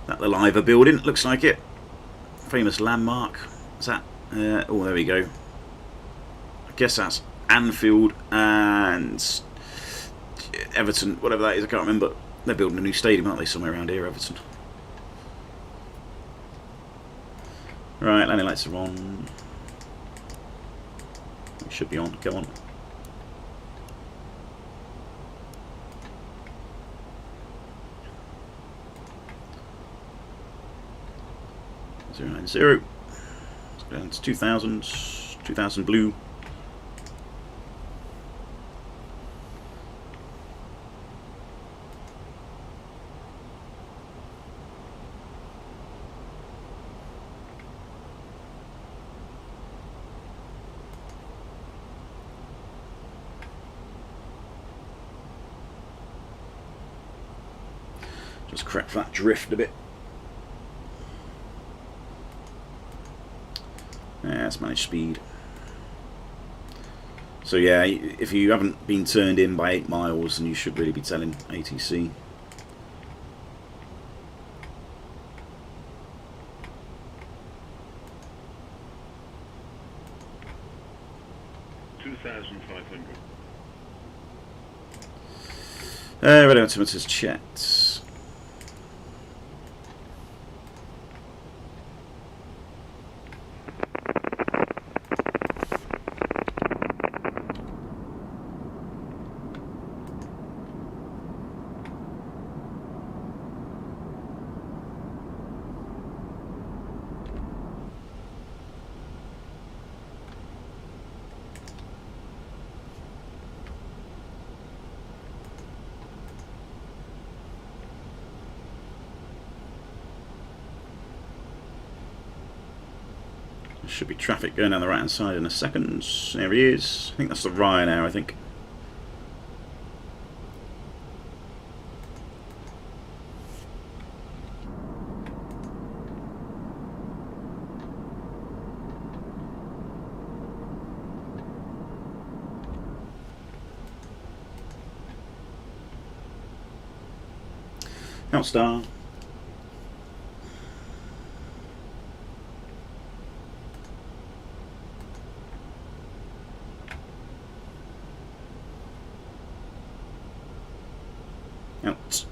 That the Liver building, looks like it. Famous landmark. Is that? Oh, there we go. I guess that's Anfield and Everton, whatever that is, I can't remember. They're building a new stadium, aren't they, somewhere around here, Everton. Right, landing lights are on. It should be on, go on. Zero 90. Let's go down to 2,000. 2,000 blue. Just correct that drift a bit. Yeah, let's manage speed. So yeah, if you haven't been turned in by 8 miles, then you should really be telling ATC. Radar altimeter's checked. Should be traffic going down the right hand side in a second. There he is. I think that's the Ryanair, I think. Outstar. Out.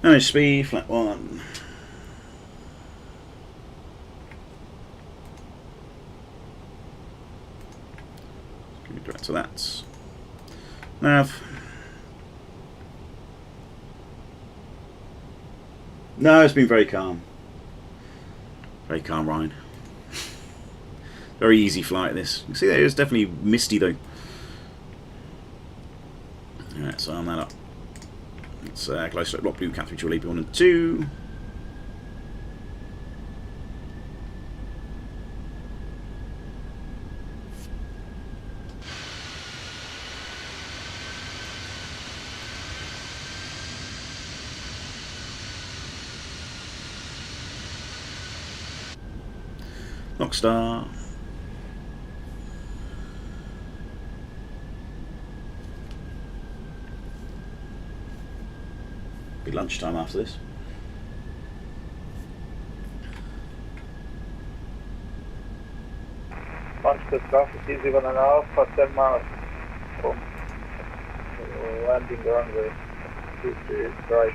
No speed, flat 1. Give me direct to that. Nav. No, it's been very calm. Very calm, Ryan. Very easy flight, this. You see, it was definitely misty, though. Alright, so arm that up. It's close to block blue, cat 3 Charlie, 1 and 2. Lockstar. Be lunchtime after this. Launch the traffic easy 1.5 for 10 miles from landing runway 23 right.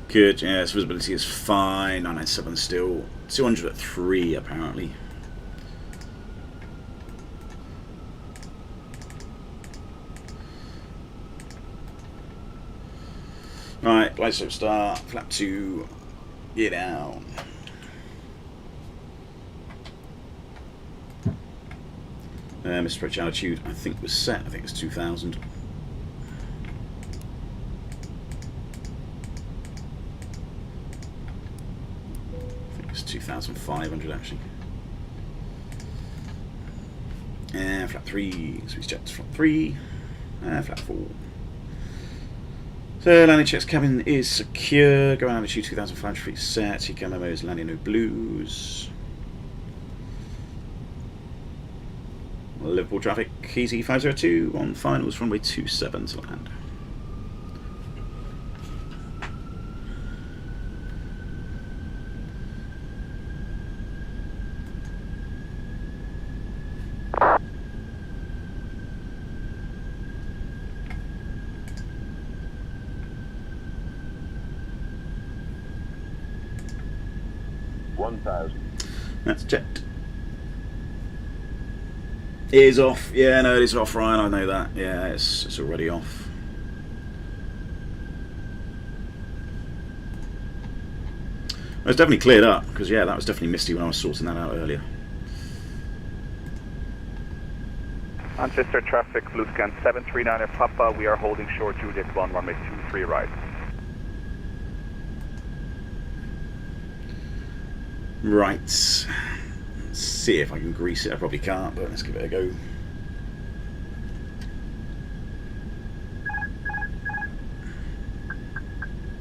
Good, yes, visibility is fine. 997 still. 200 at 3 apparently. Right, light slope start, flap 2, get down. Misapproach altitude, I think was set, I think it's 2000. I think it's 2500 actually. And flap 3, switch jets, flap 3, and flap 4. So landing checks, cabin is secure, go altitude 2500 feet set, ECO memos, landing no blues. Liverpool traffic, easy 502 on finals, runway 27 to land. That's checked. It is off. Yeah, no, it is off, Ryan. I know that. Yeah, it's already off. Well, it's definitely cleared up because yeah, that was definitely misty when I was sorting that out earlier. Manchester traffic, blue scan 739 Papa. We are holding short Juliet 1, runway 23 right. Right. Let's see if I can grease it. I probably can't, but let's give it a go.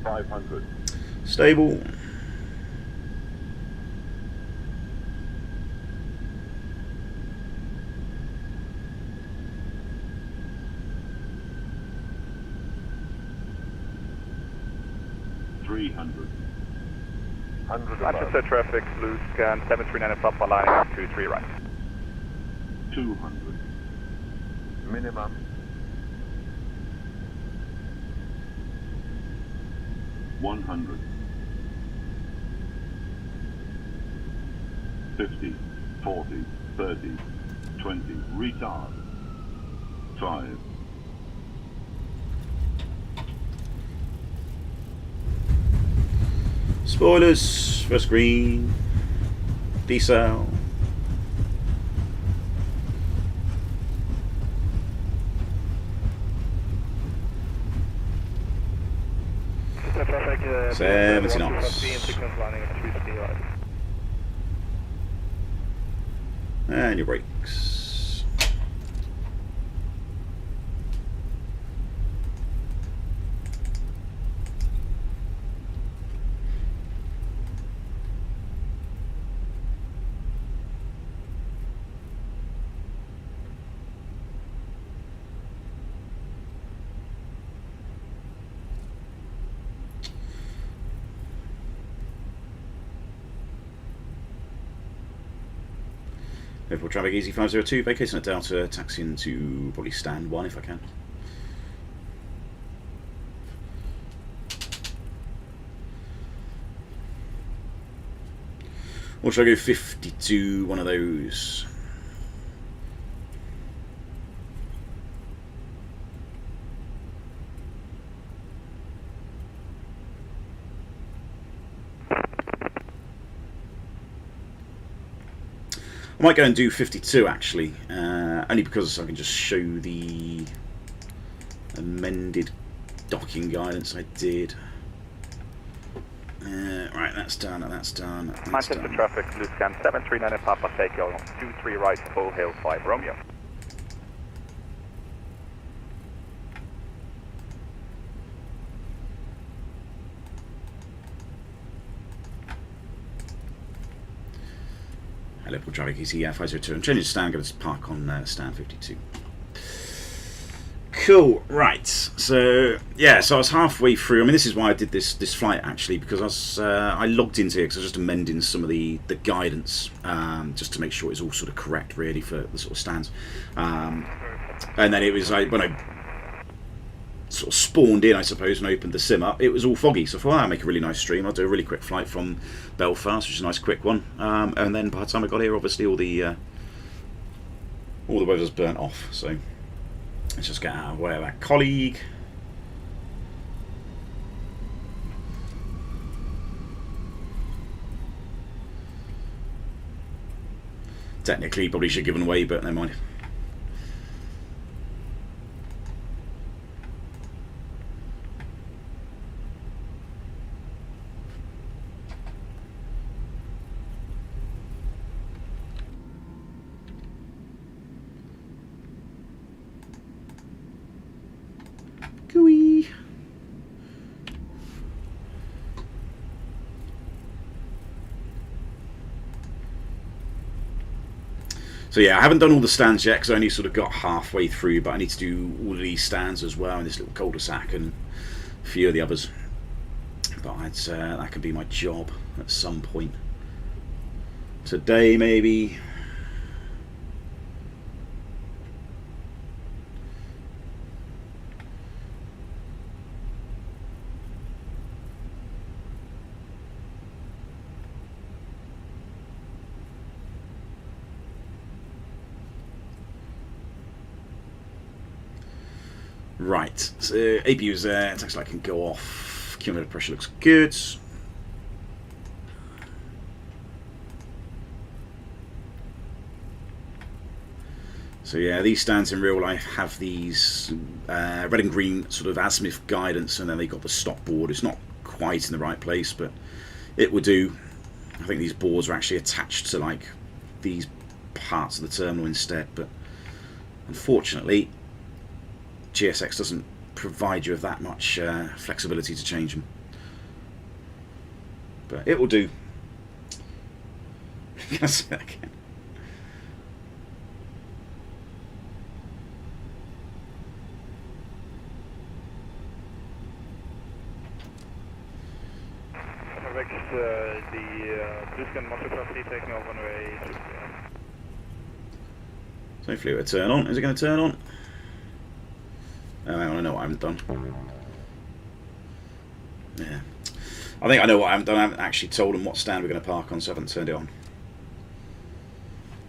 .500. Stable. Manchester traffic, blue scan 739 at Papa lining up 23 right. 200. Minimum. One hundred. 50, 40, 30, 20. Retard. 5. Spoilers. First green. Decel. Traffic, 70 knots. signals lining up 3 right. And your brakes. Liverpool traffic easy 502, vacating at Delta, taxiing to probably stand 1 if I can. Or should I go 52, one of those? I might go and do 52 actually, only because I can just show the amended docking guidance I did. Right, that's done, that's done, that's Manchester done. traffic, blue scan 739 at Papa, take you 23 right, Full Hill 5 Romeo. Liverpool traffic easy, 502. I'm changing to stand, going to park on stand 52. Cool, right. So yeah, so I was halfway through. I mean, this is why I did this flight actually, because I logged into it because I was just amending some of the guidance, just to make sure it's all sort of correct, really, for the sort of stands. And then it was like when I sort of spawned in, I suppose, and opened the sim up, it was all foggy. So I thought, I'll make a really nice stream. I'll do a really quick flight from Belfast, which is a nice quick one. And then by the time I got here, obviously all the weather's burnt off. So let's just get out of the way of that colleague. Technically, probably should have given away, but never mind. Gooey. So yeah, I haven't done all the stands yet because I only sort of got halfway through, but I need to do all of these stands as well in this little cul-de-sac and a few of the others. But that could be my job at some point. Today, maybe. Right, so APU is there, it looks like I can go off, cumulative pressure looks good. So yeah, these stands in real life have these red and green sort of azimuth guidance, and then they've got the stop board. It's not quite in the right place, but it would do. I think these boards are actually attached to like these parts of the terminal instead, but unfortunately GSX doesn't provide you with that much flexibility to change them, but it will do. Can I say that again? Traffic the Brisbane Montecarlo taking off runway 6. So hopefully it'll turn on. Is it going to turn on? Oh, hang on, I know what I haven't done. Yeah. I think I know what I haven't done. I haven't actually told them what stand we're going to park on, so I haven't turned it on.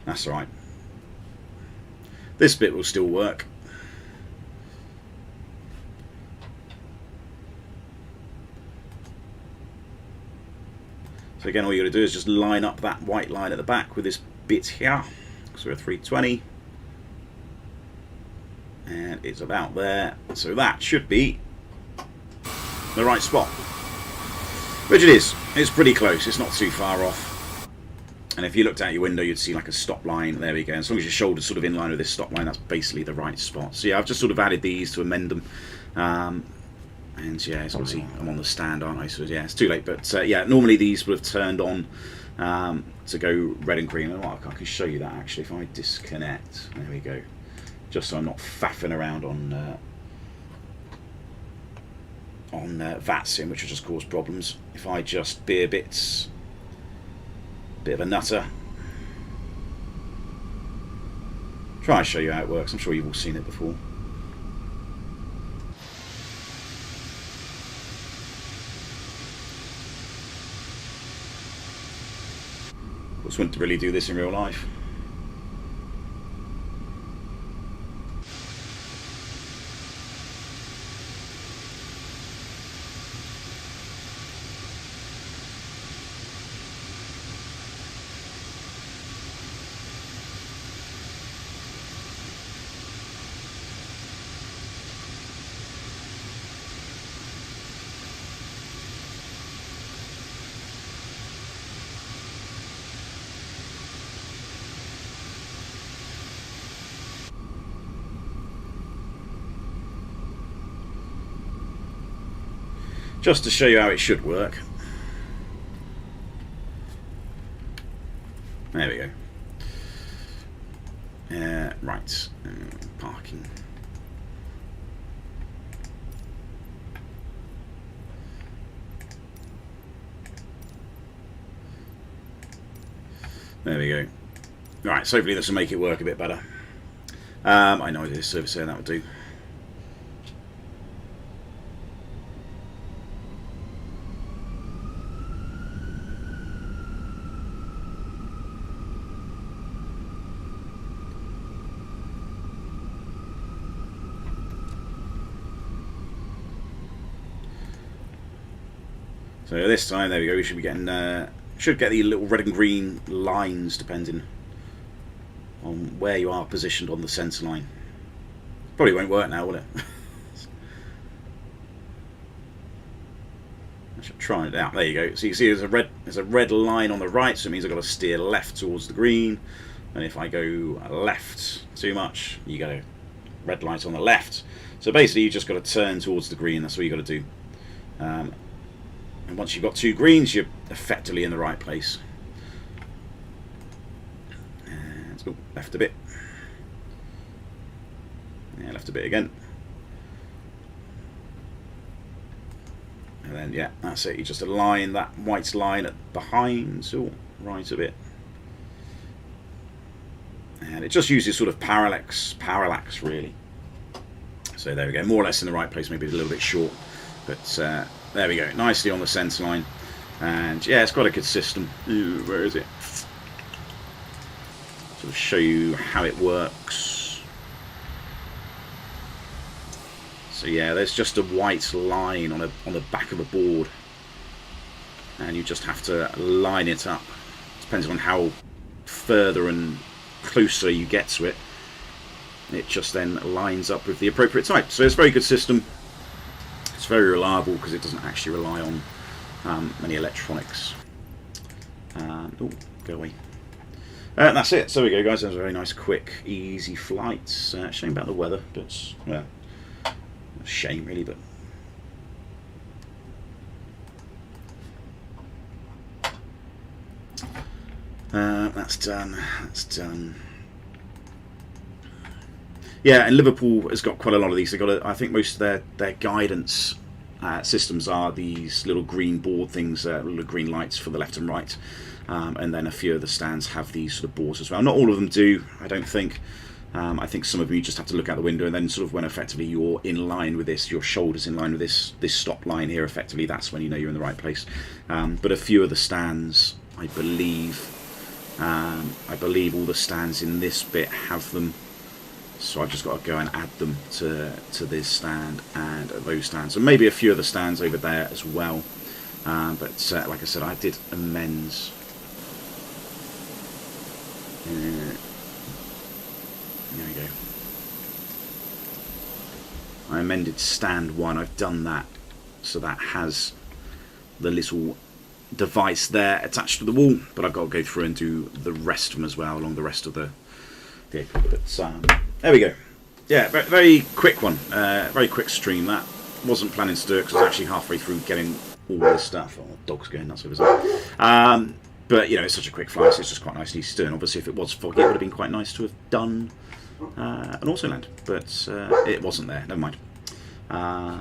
That's alright. This bit will still work. So again, all you got to do is just line up that white line at the back with this bit here. So we're a 320. And it's about there. So that should be the right spot. Which it is. It's pretty close. It's not too far off. And if you looked out your window, you'd see like a stop line. There we go. As long as your shoulder's sort of in line with this stop line, that's basically the right spot. So yeah, I've just sort of added these to amend them. And yeah, it's obviously I'm on the stand, aren't I? So yeah, it's too late. But yeah, normally these would have turned on to go red and green. Oh, I can show you that actually if I disconnect. There we go. Just so I'm not faffing around on VATSIM, which will just cause problems. If I just be a bit of a nutter, try and show you how it works. I'm sure you've all seen it before. Of course, wouldn't really do this in real life. Just to show you how it should work. There we go. Right, parking. There we go. Right, so hopefully this will make it work a bit better. I know this service here, that will do. So this time, there we go, we should be getting, should get the little red and green lines depending on where you are positioned on the centre line. Probably won't work now, will it? I should try it out. There you go. So you see there's a red line on the right, so it means I've got to steer left towards the green. And if I go left too much, you get a red light on the left. So basically you've just got to turn towards the green, that's what you've got to do. And once you've got two greens, you're effectively in the right place. And oh, left a bit. Yeah, left a bit again. And then, yeah, that's it. You just align that white line at behind, so right a bit. And it just uses sort of parallax really. So there we go, more or less in the right place, maybe a little bit short. But there we go, nicely on the centre line. And yeah, it's got a good system. Ooh, where is it? Sort of show you how it works. So yeah, there's just a white line on the back of a board. And you just have to line it up. Depends on how further and closer you get to it. It just then lines up with the appropriate type. So it's a very good system. It's very reliable because it doesn't actually rely on many electronics. Oh, go away. That's it. So there we go, guys. That was a very nice, quick, easy flight. Shame about the weather, but well, a shame really. But that's done. That's done. Yeah, and Liverpool has got quite a lot of these. They've got, I think, most of their guidance systems are these little green board things, little green lights for the left and right, and then a few of the stands have these sort of boards as well. Not all of them do, I don't think. I think some of them you just have to look out the window, and then sort of when effectively you're in line with this, your shoulders in line with this stop line here, effectively that's when you know you're in the right place. But a few of the stands, I believe all the stands in this bit have them. So I've just got to go and add them to this stand and those stands, and maybe a few of the stands over there as well. But like I said, I did amends. There we go. I amended stand 1. I've done that, so that has the little device there attached to the wall. But I've got to go through and do the rest of them as well, along the rest of the apron. But there we go. Yeah, very, very quick one. Very quick stream. That wasn't planning to do it because I was actually halfway through getting all this stuff. Oh, the dog's going nuts over there. But you know, it's such a quick flight, so it's just quite nice and easy to do. And obviously, if it was foggy, it would have been quite nice to have done an autoland, but it wasn't there. Never mind. I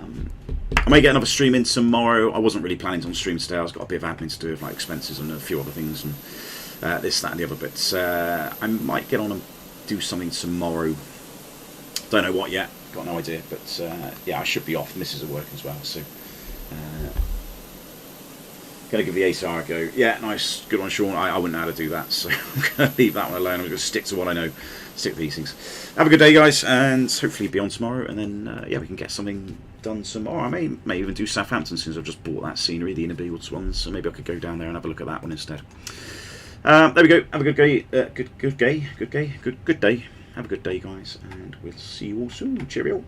may get another stream in tomorrow. I wasn't really planning on stream today. I've got a bit of admin to do with like expenses and a few other things and this, that, and the other. But I might get on and do something tomorrow. Don't know what yet. Got no idea. But yeah, I should be off. Misses are working as well, so. Going to give the ATR a go. Yeah, nice, good one, Sean. I wouldn't know how to do that, so I'm going to leave that one alone. I'm going to stick to what I know, stick to these things. Have a good day, guys, and hopefully be on tomorrow. And then, yeah, we can get something done tomorrow. I may even do Southampton since I've just bought that scenery, the Innerfields one. So maybe I could go down there and have a look at that one instead. There we go. Have a good day. Good day. Have a good day, guys, and we'll see you all soon. Cheerio.